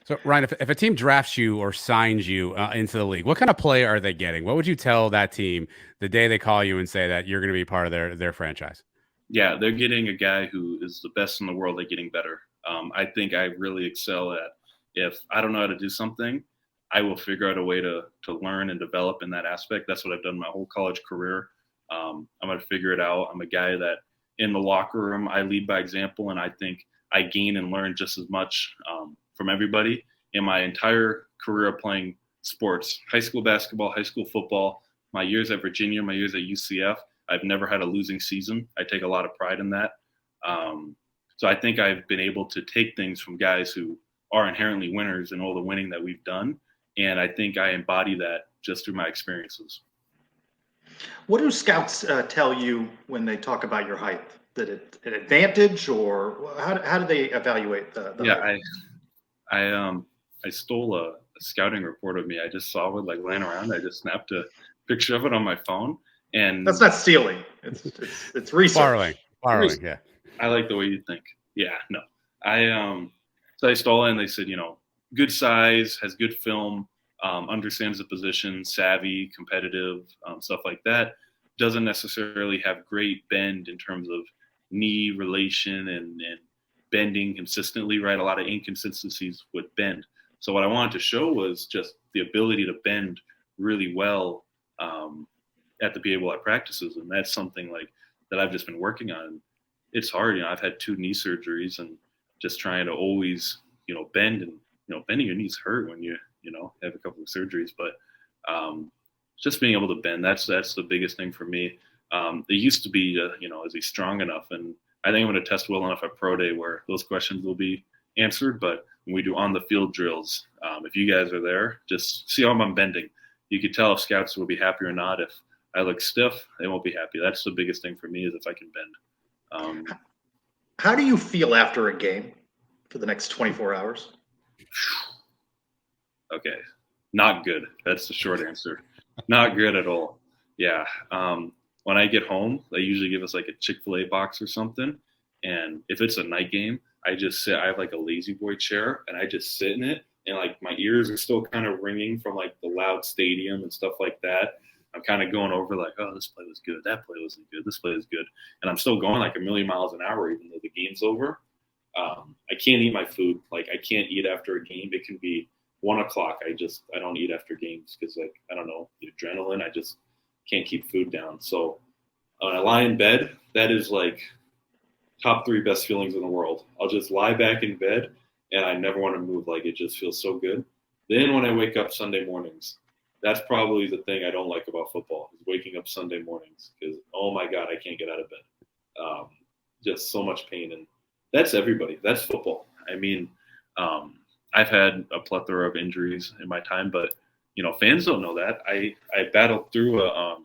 So Ryan, if a team drafts you or signs you into the league, what kind of play are they getting? What would you tell that team the day they call you and say that you're going to be part of their franchise? Yeah, they're getting a guy who is the best in the world at getting better. I think I really excel at, if I don't know how to do something, I will figure out a way to learn and develop in that aspect. That's what I've done my whole college career. I'm going to figure it out. I'm a guy that in the locker room, I lead by example, and I think I gain and learn just as much from everybody. In my entire career of playing sports, high school basketball, high school football, my years at Virginia, my years at UCF, I've never had a losing season. I take a lot of pride in that. So I think I've been able to take things from guys who are inherently winners and all the winning that we've done. And I think I embody that just through my experiences. What do scouts tell you when they talk about your height? That it's an advantage, or how do they evaluate the height? I stole a scouting report of me. I just saw it like laying around. I just snapped a picture of it on my phone, and That's not stealing. It's research. Borrowing. Yeah. I like the way you think. Yeah, no. So I stole it, and they said, good size, has good film, understands the position, savvy, competitive, stuff like that. Doesn't necessarily have great bend in terms of knee relation and bending consistently, right? A lot of inconsistencies with bend. So what I wanted to show was just the ability to bend really well at the PA at practices, and that's something like that I've just been working on. It's hard, I've had 2 knee surgeries, and just trying to always, bend, and bending your knees hurt when you have a couple of surgeries, but just being able to bend, that's the biggest thing for me. It used to be, is he strong enough? And I think I'm going to test well enough at Pro Day where those questions will be answered. But when we do on the field drills, if you guys are there, just see how I'm bending. You could tell if scouts will be happy or not. If I look stiff, they won't be happy. That's the biggest thing for me, is if I can bend. How do you feel after a game for the next 24 hours? Okay. Not good. That's the short answer. Not good at all. Yeah. When I get home, they usually give us like a Chick-fil-A box or something. And if it's a night game, I just sit. I have like a lazy boy chair, and I just sit in it. And like my ears are still kind of ringing from like the loud stadium and stuff like that. I'm kind of going over like, oh, this play was good. That play wasn't good. This play is good. And I'm still going like a million miles an hour, even though the game's over. I can't eat my food. Like I can't eat after a game. It can be 1 o'clock. I don't eat after games because like, I don't know, the adrenaline, I just can't keep food down. So when I lie in bed, that is like top 3 best feelings in the world. I'll just lie back in bed and I never want to move. Like it just feels so good. Then when I wake up Sunday mornings, that's probably the thing I don't like about football, is waking up Sunday mornings, because, oh my God, I can't get out of bed. Just so much pain. And that's everybody. That's football. I mean, I've had a plethora of injuries in my time, but, fans don't know that. I battled through a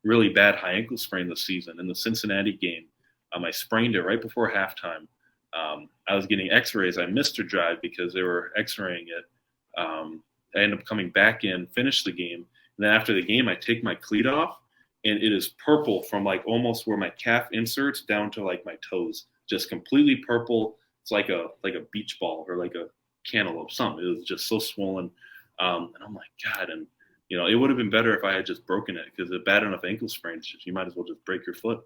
really bad high ankle sprain this season in the Cincinnati game. I sprained it right before halftime. I was getting x-rays. I missed a drive because they were x-raying it. I ended up coming back in, finished the game. And then after the game, I take my cleat off, and it is purple from like almost where my calf inserts down to like my toes, just completely purple. It's like a beach ball or like a cantaloupe, something. It was just so swollen. And I'm like, God, and it would have been better if I had just broken it, because a bad enough ankle sprain, you might as well just break your foot.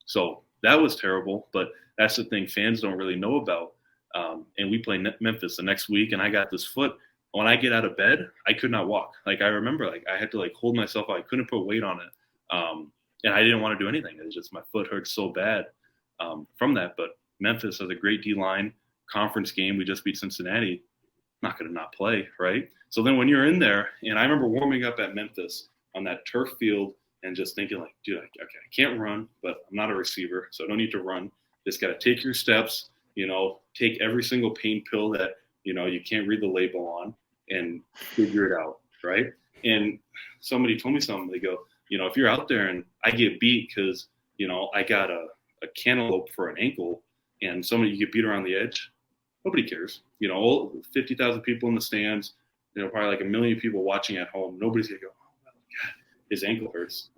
So that was terrible, but that's the thing fans don't really know about. And we play Memphis the next week, and I got this foot. When I get out of bed, I could not walk. Like I remember, like I had to like hold myself out. I couldn't put weight on it. And I didn't want to do anything. It was just, my foot hurt so bad from that. But Memphis has a great D-line. Conference game. We just beat Cincinnati. Not going to not play, right? So then when you're in there, and I remember warming up at Memphis on that turf field and just thinking like, dude, okay, I can't run, but I'm not a receiver, so I don't need to run. Just got to take your steps, take every single pain pill that, you can't read the label on, and figure it out, right? And somebody told me something. They go, if you're out there and I get beat because, I got a cantaloupe for an ankle, and somebody, you get beat around the edge, nobody cares. 50,000 people in the stands, probably like 1 million people watching at home. Nobody's going to go, oh, my God, his ankle hurts.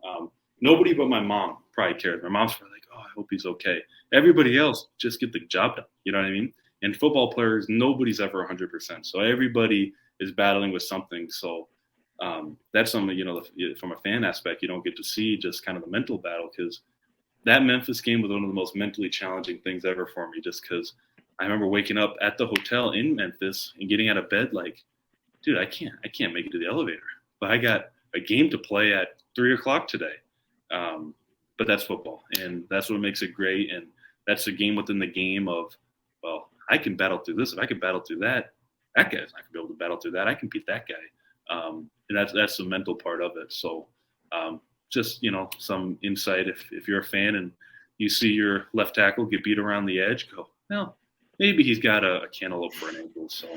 Nobody but my mom probably cares. My mom's probably like, oh, I hope he's okay. Everybody else, just get the job done. You know what I mean? And football players, nobody's ever 100%. So everybody is battling with something. So that's something, from a fan aspect, you don't get to see just kind of the mental battle, because that Memphis game was one of the most mentally challenging things ever for me, just because I remember waking up at the hotel in Memphis and getting out of bed like, dude, I can't make it to the elevator. But I got a game to play at 3 o'clock today. But that's football, and that's what makes it great. And that's a game within the game of, well, I can battle through this. If I can battle through that guy's not going to be able to battle through that. I can beat that guy. And that's the mental part of it. So just, some insight. If you're a fan and you see your left tackle get beat around the edge, go, well, maybe he's got a cantaloupe for an ankle. So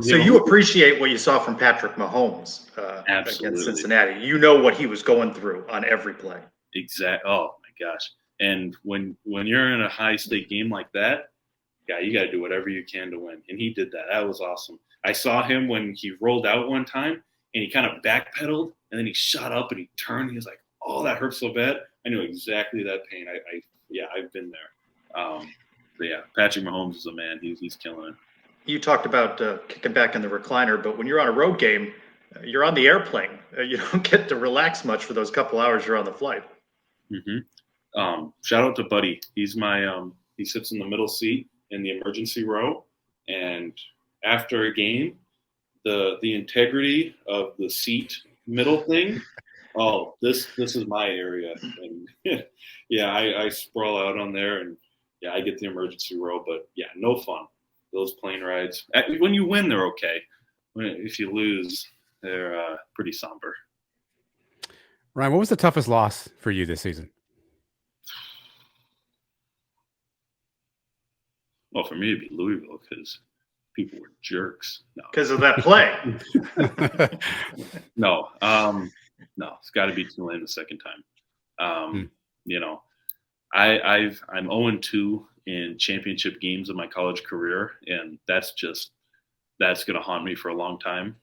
So you appreciate what you saw from Patrick Mahomes against Cincinnati. You know what he was going through on every play. Exactly. Oh my gosh. And when you're in a high stake game like that, yeah, you got to do whatever you can to win. And he did that. That was awesome. I saw him when he rolled out one time and he kind of backpedaled and then he shot up and he turned. He was like, "Oh, that hurts so bad." I knew exactly that pain. I've been there. But yeah, Patrick Mahomes is a man. He's killing it. You talked about kicking back in the recliner, but when you're on a road game, you're on the airplane. You don't get to relax much for those couple hours you're on the flight. Mm-hmm. Shout out to Buddy. He's my he sits in the middle seat in the emergency row, and after a game, the integrity of the seat middle thing. Oh, this is my area, and yeah, I sprawl out on there, and yeah, I get the emergency row, but yeah, no fun. Those plane rides. When you win, they're okay. If you lose, they're pretty somber. Ryan, what was the toughest loss for you this season? Well, for me, it'd be Louisville because people were jerks. No, because of that play. No, it's got to be Tulane the second time. You know, I'm 0-2 in championship games of my college career, and that's going to haunt me for a long time.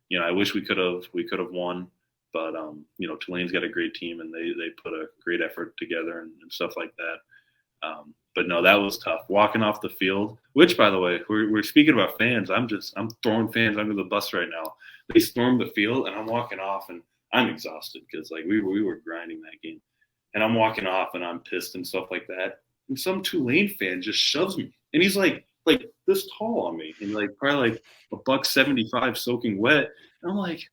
You know, I wish we could have won, but you know, Tulane's got a great team and they put a great effort together and stuff like that. But no, that was tough. Walking off the field, which, by the way, we're speaking about fans. I'm throwing fans under the bus right now. They stormed the field, and I'm walking off, and I'm exhausted because like we were grinding that game, and I'm walking off, and I'm pissed and stuff like that. And some Tulane fan just shoves me, and he's like this tall on me, and like probably like $175 soaking wet. And I'm like,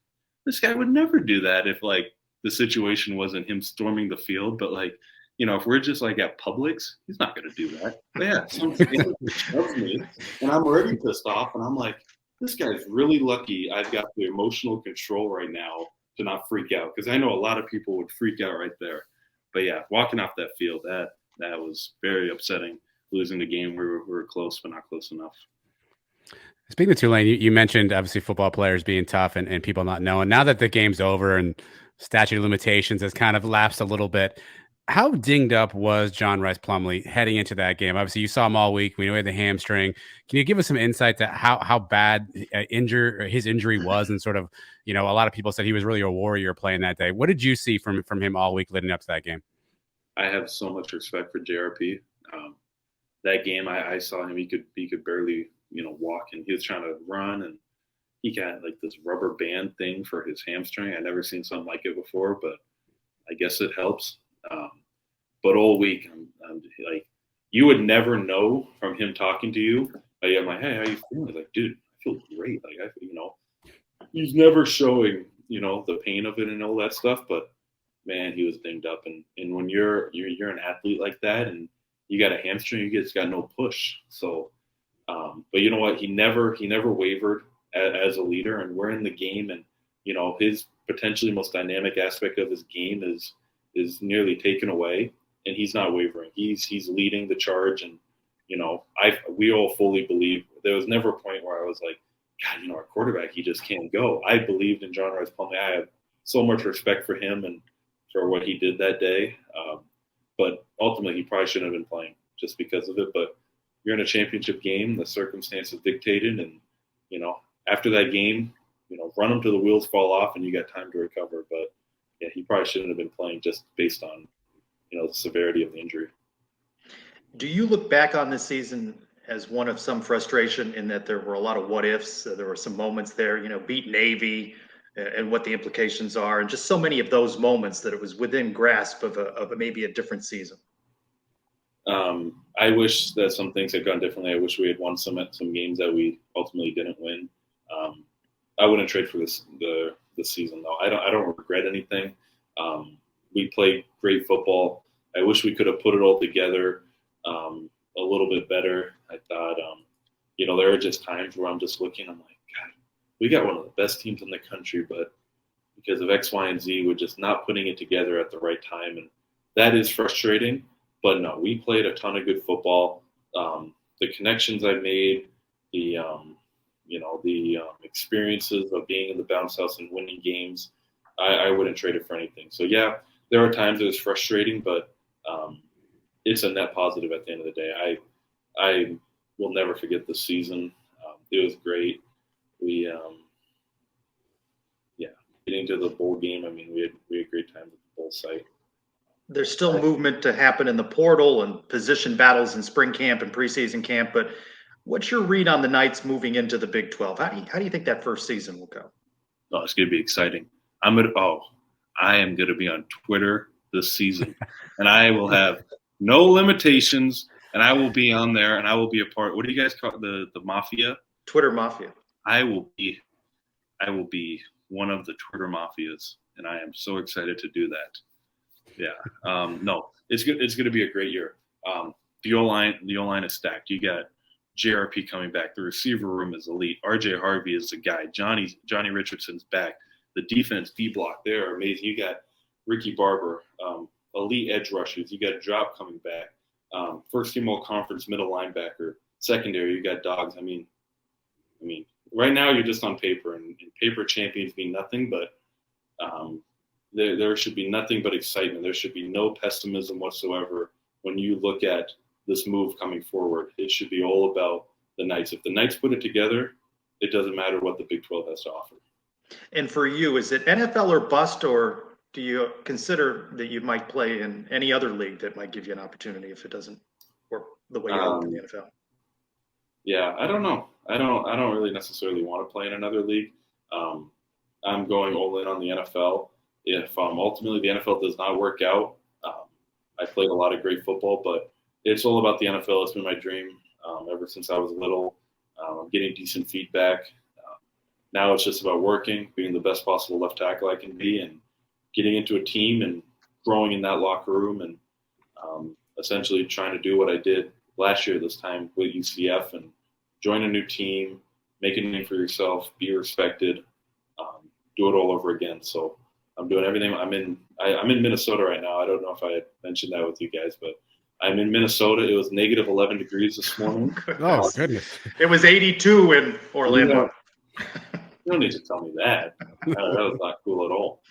this guy would never do that if like the situation wasn't him storming the field, but like. You know, if we're just like at Publix, he's not going to do that. But yeah, some fan shoves me, and I'm already pissed off, and I'm like, this guy's really lucky I've got the emotional control right now to not freak out, because I know a lot of people would freak out right there. But yeah, walking off that field, that was very upsetting. Losing the game, we were close, but not close enough. Speaking of Tulane, you mentioned obviously football players being tough and people not knowing. Now that the game's over and statute of limitations has kind of lapsed a little bit, how dinged up was John Rice Plumley heading into that game? Obviously, you saw him all week. We know he had the hamstring. Can you give us some insight to how bad his injury was? And sort of, you know, a lot of people said he was really a warrior playing that day. What did you see from him all week leading up to that game? I have so much respect for JRP. That game, I saw him. He could barely, you know, walk, and he was trying to run, and he got like this rubber band thing for his hamstring. I never seen something like it before, but I guess it helps. But all week, I'm like, you would never know from him talking to you. I'm like, hey, how you feeling? Like, dude, I feel great. Like, you know, he's never showing, you know, the pain of it and all that stuff. But man, he was dinged up. And when you're an athlete like that, and you got a hamstring, you just got no push. So, but you know what? He never wavered as a leader. And we're in the game, and you know, his potentially most dynamic aspect of his game is nearly taken away, and he's not wavering. He's leading the charge, and you know, we all fully believe. There was never a point where I was like, God, you know, our quarterback, he just can't go. I believed in John Rice Plumley. I have so much respect for him and for what he did that day. But ultimately, he probably shouldn't have been playing just because of it. But you're in a championship game, the circumstances dictated, and you know, after that game, you know, run him till the wheels fall off, and you got time to recover. But yeah, he probably shouldn't have been playing just based on, you know, the severity of the injury. Do you look back on this season as one of some frustration in that there were a lot of what ifs? There were some moments there, you know, beat Navy and what the implications are, and just so many of those moments that it was within grasp of maybe a different season. I wish that some things had gone differently. I wish we had won some games that we ultimately didn't win. I wouldn't trade for the season though. I don't regret anything. We played great football. I wish we could have put it all together a little bit better. I thought, you know, there are just times where I'm just looking, I'm like, God, we got one of the best teams in the country, but because of X, Y, and Z, we're just not putting it together at the right time. And that is frustrating, but no, we played a ton of good football. The connections I made, the the experiences of being in the bounce house and winning games, I wouldn't trade it for anything. So yeah, there are times it was frustrating, but it's a net positive at the end of the day. I will never forget the season. It was great. We getting to the bowl game. I mean, we had great time at the bowl site. There's still movement to happen in the portal and position battles in spring camp and preseason camp, but what's your read on the Knights moving into the Big 12? How do you think that first season will go? Oh, it's going to be exciting. I am going to be on Twitter this season, and I will have no limitations, and I will be on there, and I will be a part. What do you guys call it? The mafia? Twitter mafia. I will be one of the Twitter mafias, and I am so excited to do that. Yeah. No, it's good. It's going to be a great year. The O-line is stacked. You got JRP coming back. The receiver room is elite. RJ Harvey is the guy. Johnny Richardson's back. The defense, D-block, they're amazing. You got Ricky Barber, elite edge rushers. You got Drop coming back. First team all-conference middle linebacker. Secondary, you got dogs. I mean, right now you're just on paper, and paper champions mean nothing, but there should be nothing but excitement. There should be no pessimism whatsoever when you look at this move coming forward. It should be all about the Knights. If the Knights put it together, it doesn't matter what the Big 12 has to offer. And for you, is it NFL or bust, or do you consider that you might play in any other league that might give you an opportunity if it doesn't work the way you hope in the NFL? Yeah, I don't know. I don't really necessarily want to play in another league. I'm going all in on the NFL. If ultimately the NFL does not work out, I played a lot of great football, but it's all about the NFL. It's been my dream ever since I was little. I'm getting decent feedback. Now it's just about working, being the best possible left tackle I can be, and getting into a team and growing in that locker room, and essentially trying to do what I did last year this time with UCF and join a new team, make a name for yourself, be respected, do it all over again. So I'm doing everything. I'm in Minnesota right now. I don't know if I had mentioned that with you guys, but I'm in Minnesota. It was negative 11 degrees this morning. Oh, goodness. It was 82 in Orlando. You don't need to tell me that. That was not cool at all.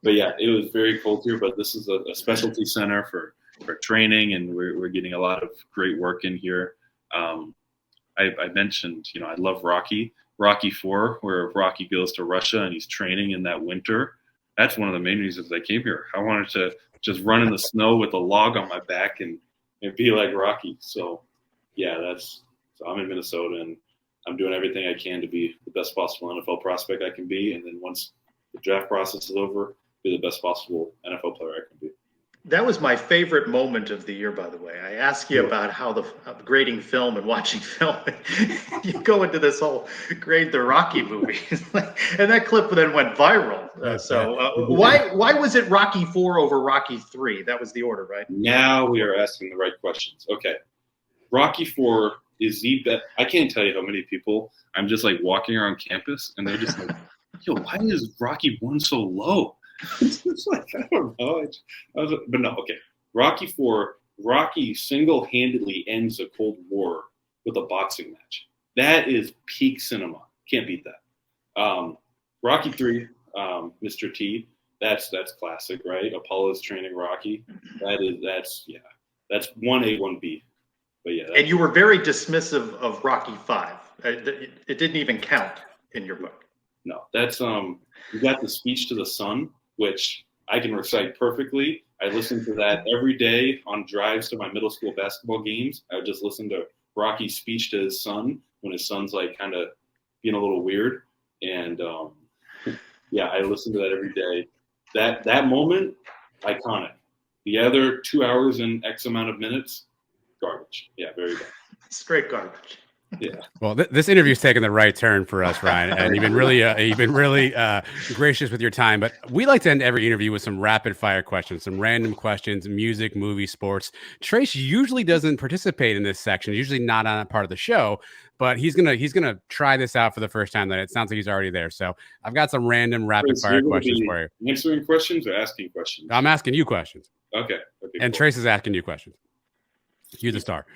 But yeah, it was very cold here, but this is a specialty center for training, and we're getting a lot of great work in here. I mentioned, I love Rocky IV, where Rocky goes to Russia and he's training in that winter. That's one of the main reasons I came here. I wanted to just run in the snow with a log on my back and be like Rocky. So yeah, so I'm in Minnesota, and I'm doing everything I can to be the best possible NFL prospect I can be. And then once the draft process is over, be the best possible NFL player I can be. That was my favorite moment of the year, by the way. I asked you about how the grading film and watching film. You go into this whole grade the Rocky movie, and that clip then went viral. Why was it Rocky IV over Rocky III? That was the order, right? Now we are asking the right questions. Okay, Rocky IV is the best. I can't tell you how many people I'm just like walking around campus, and they're just like, "Yo, why is Rocky I so low?" It's just like, I don't know. But no, okay. Rocky IV, Rocky single-handedly ends a Cold War with a boxing match. That is peak cinema. Can't beat that. Rocky III, Mr. T, that's classic, right? Apollo's training Rocky. That's 1A, 1B. But yeah. And you were very dismissive of Rocky V. It didn't even count in your book. No, that's you got the speech to the son, which I can recite perfectly. I listen to that every day on drives to my middle school basketball games. I would just listen to Rocky's speech to his son when his son's like kind of being a little weird. And yeah, I listen to that every day. That moment, iconic. The other 2 hours and X amount of minutes, garbage. Yeah, very bad. Straight garbage. Yeah. Well, this interview's taken the right turn for us, Ryan, and you've been really gracious with your time. But we like to end every interview with some rapid fire questions, some random questions, music, movie, sports. Trace usually doesn't participate in this section. Usually not on a part of the show, but he's gonna try this out for the first time. That it sounds like he's already there. So I've got some random rapid fire questions for you. Answering questions or asking questions? I'm asking you questions. Okay. And cool. Trace is asking you questions. You're the star.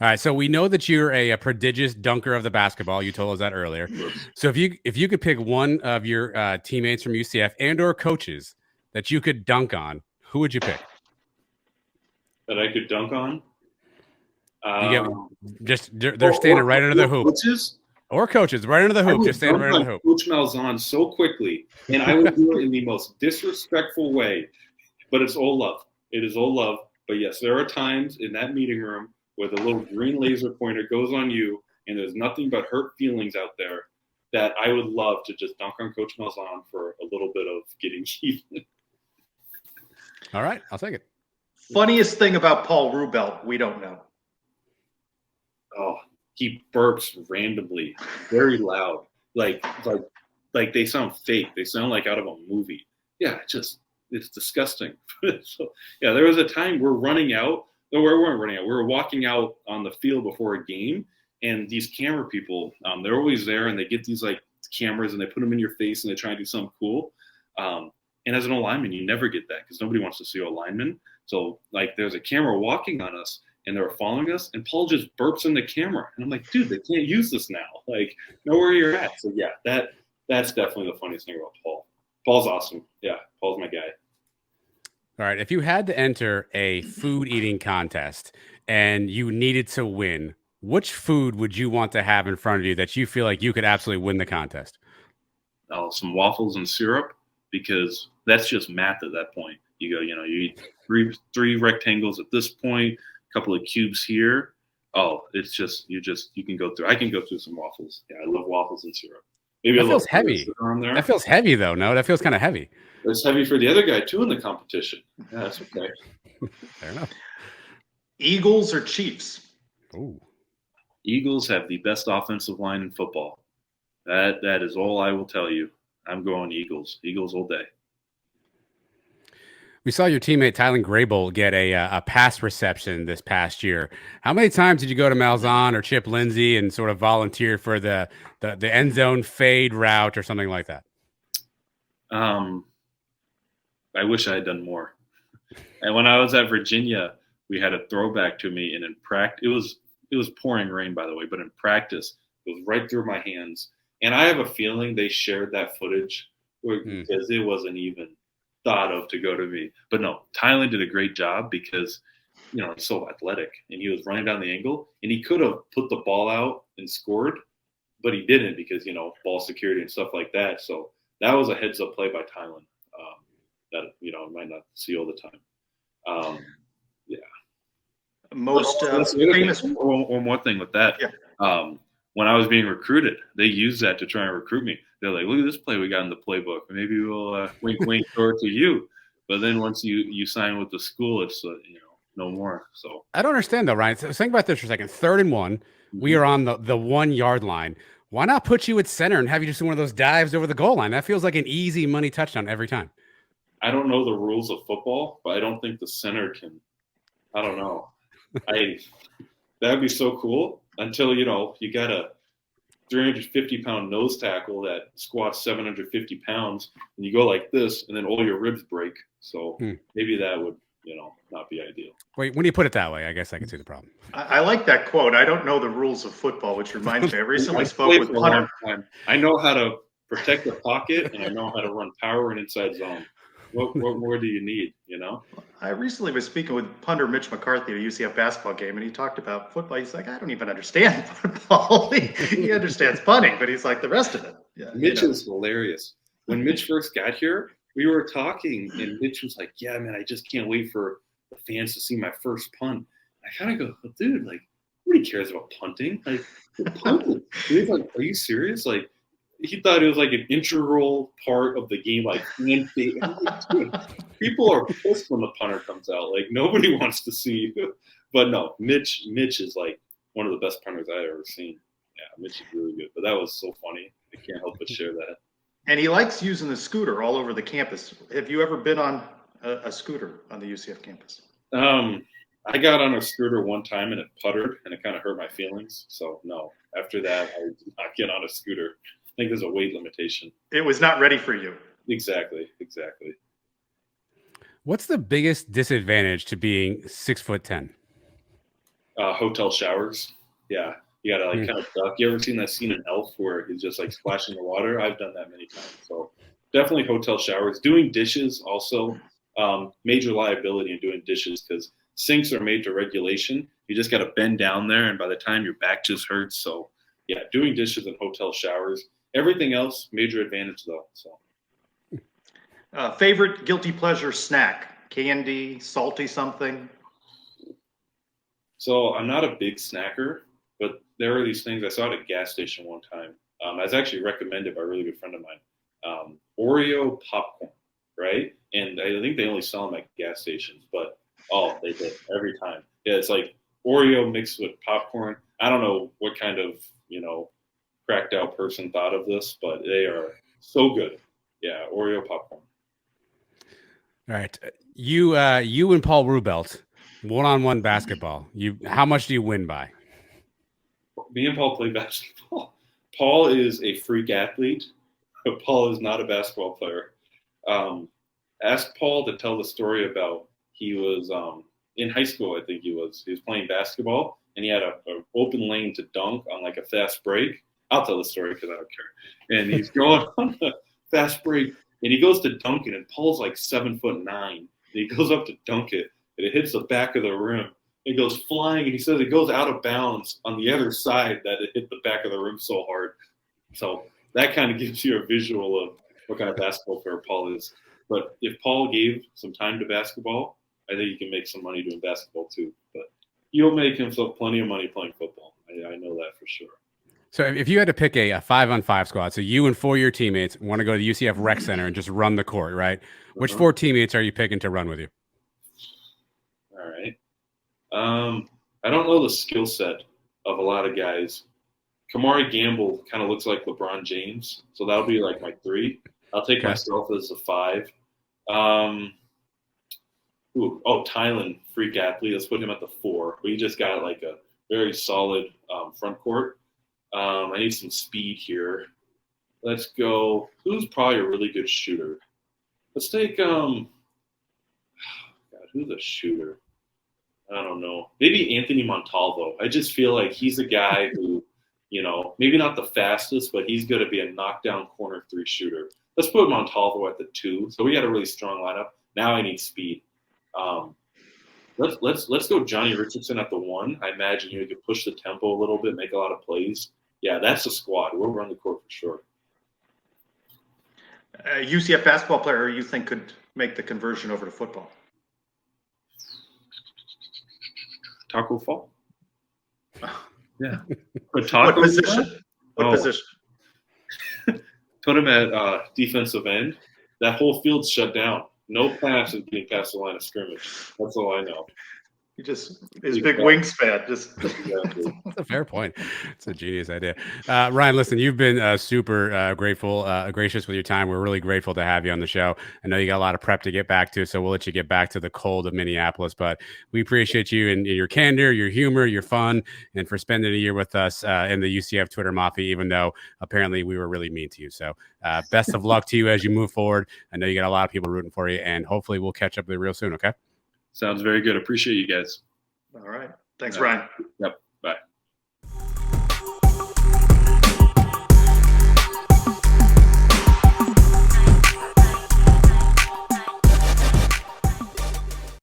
All right, so we know that you're a prodigious dunker of the basketball. You told us that earlier. So if you could pick one of your teammates from UCF and/or coaches that you could dunk on, who would you pick? That I could dunk on? They're standing right under the hoop. Coaches? Or coaches, right under the hoop, just standing right under the hoop. Coach Malzahn so quickly, and I would do it in the most disrespectful way, but it's all love. It is all love. But yes, there are times in that meeting room where the little green laser pointer goes on you, and there's nothing but hurt feelings out there, that I would love to just dunk on Coach Malzahn for a little bit of getting even. All right, I'll take it. Funniest thing about Paul Rubel, we don't know. Oh, he burps randomly, very loud, like they sound fake. They sound like out of a movie. Yeah, it's disgusting. So yeah, there was a time we're running out. No, we weren't running out. We were walking out on the field before a game, and these camera people, they're always there, and they get these like cameras and they put them in your face and they try and do something cool. And as an O-lineman, you never get that because nobody wants to see O-lineman. So like there's a camera walking on us and they were following us, and Paul just burps in the camera. And I'm like, dude, they can't use this now. Like, know where you're at. So yeah, that's definitely the funniest thing about Paul. Paul's awesome. Yeah, Paul's my guy. All right. If you had to enter a food eating contest and you needed to win, which food would you want to have in front of you that you feel like you could absolutely win the contest? Oh, some waffles and syrup, because that's just math at that point. You go, you eat three rectangles at this point, a couple of cubes here. Oh, it's just you can go through. I can go through some waffles. Yeah, I love waffles and syrup. Maybe that feels heavy. That feels heavy though. No, that feels kind of heavy. It's heavy for the other guy too in the competition. Yeah, that's okay. Fair enough. Eagles or Chiefs? Ooh. Eagles have the best offensive line in football. That is all I will tell you. I'm going Eagles. Eagles all day. We saw your teammate Tylen Grable get a pass reception this past year. How many times did you go to Malzahn or Chip Lindsey and sort of volunteer for the end zone fade route or something like that? I wish I had done more. And when I was at Virginia, we had a throwback to me, and in practice, it was pouring rain, by the way, but in practice, it was right through my hands. And I have a feeling they shared that footage because it wasn't even thought of to go to me. But no, Tylen did a great job because, he's so athletic, and he was running down the angle, and he could have put the ball out and scored, but he didn't because, ball security and stuff like that. So that was a heads-up play by Tylen that, might not see all the time. Yeah. Most famous. One more thing with that. Yeah. When I was being recruited, they used that to try and recruit me. They're like, look at this play we got in the playbook. Maybe we'll wink throw it to you. But then once you sign with the school, it's no more. So I don't understand though, Ryan. So think about this for a second. 3rd and 1. We are on the 1 yard line. Why not put you at center and have you just do one of those dives over the goal line? That feels like an easy money touchdown every time. I don't know the rules of football, but I don't think the center can. I don't know. That'd be so cool until you got a 350-pound nose tackle that squats 750 pounds, and you go like this, and then all your ribs break. So maybe that would not be ideal. Wait, when you put it that way, I guess I can see the problem. I like that quote. I don't know the rules of football, which reminds me, I recently spoke with punter. I know how to protect the pocket, and I know how to run power and inside zone. What more do you need, I recently was speaking with punter Mitch McCarthy at a UCF basketball game, and he talked about football. He's like, I don't even understand football. He understands punting, but he's like the rest of it. Yeah, Mitch is hilarious. When Mitch first got here, we were talking, and Mitch was like, yeah, man, I just can't wait for the fans to see my first punt. I kind of go, well, dude, like, nobody cares about punting. Like, punting. And he's like, are you serious? Like, he thought it was like an integral part of the game, like people are pissed when the punter comes out. Like nobody wants to see, but no, Mitch is like one of the best punters I've ever seen. Yeah, Mitch is really good. But that was so funny. I can't help but share that. And he likes using the scooter all over the campus. Have you ever been on a scooter on the UCF campus? I got on a scooter one time and it puttered and it kind of hurt my feelings. So no, after that, I did not get on a scooter. I think there's a weight limitation. It was not ready for you. Exactly. What's the biggest disadvantage to being 6'10"? Hotel showers. Yeah. You gotta like kind of duck. You ever seen that scene in Elf where he's just like splashing the water? I've done that many times. So definitely hotel showers. Doing dishes also, major liability in doing dishes because sinks are made to regulation. You just gotta bend down there, and by the time your back just hurts. So yeah, doing dishes and hotel showers. Everything else, major advantage though. So favorite guilty pleasure snack? Candy, salty something? So I'm not a big snacker, but there are these things I saw at a gas station one time. I was actually recommended by a really good friend of mine. Oreo popcorn, right? And I think they only sell them at gas stations, but they did every time. Yeah, it's like Oreo mixed with popcorn. I don't know what kind of, cracked out person thought of this, but they are so good. Yeah, Oreo popcorn. All right. You and Paul Rubelt, one-on-one basketball. How much do you win by? Me and Paul play basketball. Paul is a freak athlete, but Paul is not a basketball player. Ask Paul to tell the story about he was in high school. I think he was playing basketball and he had an open lane to dunk on like a fast break. I'll tell the story because I don't care. And he's going on the fast break and he goes to dunk it, and Paul's like 7'9". And he goes up to dunk it and it hits the back of the rim. It goes flying, and he says it goes out of bounds on the other side that it hit the back of the rim so hard. So that kind of gives you a visual of what kind of basketball player Paul is. But if Paul gave some time to basketball, I think he can make some money doing basketball too. But he'll make himself plenty of money playing football. I know that for sure. So if you had to pick a 5-on-5 squad, so you and 4 of your teammates want to go to the UCF Rec Center and just run the court, right? Which 4 teammates are you picking to run with you? All right. I don't know the skill set of a lot of guys. Kamari Gamble kind of looks like LeBron James, so that'll be like my 3. I'll take myself as a 5. Tylen, freak athlete. Let's put him at the 4. We just got like a very solid front court. I need some speed here. Let's go. Who's probably a really good shooter? Let's take who's a shooter? I don't know. Maybe Anthony Montalvo. I just feel like he's a guy who, maybe not the fastest, but he's going to be a knockdown corner 3 shooter. Let's put Montalvo at the 2. So we got a really strong lineup. Now I need speed. Let's go Johnny Richardson at the 1. I imagine you could push the tempo a little bit, make a lot of plays. Yeah, that's the squad. We'll run the court for sure. A UCF basketball player you think could make the conversion over to football? Taco Fall. Yeah. What position? What position? Put him at defensive end. That whole field's shut down. No pass is getting past the line of scrimmage. That's all I know. He just his big wingspan. Exactly. That's a fair point. It's a genius idea. Ryan, listen, you've been super gracious with your time. We're really grateful to have you on the show. I know you got a lot of prep to get back to, so we'll let you get back to the cold of Minneapolis. But we appreciate you and your candor, your humor, your fun, and for spending a year with us in the UCF Twitter Mafia, even though apparently we were really mean to you. So best of luck to you as you move forward. I know you got a lot of people rooting for you, and hopefully we'll catch up with you real soon, okay? Sounds very good. Appreciate you guys. All right. Thanks, Ryan. Yep.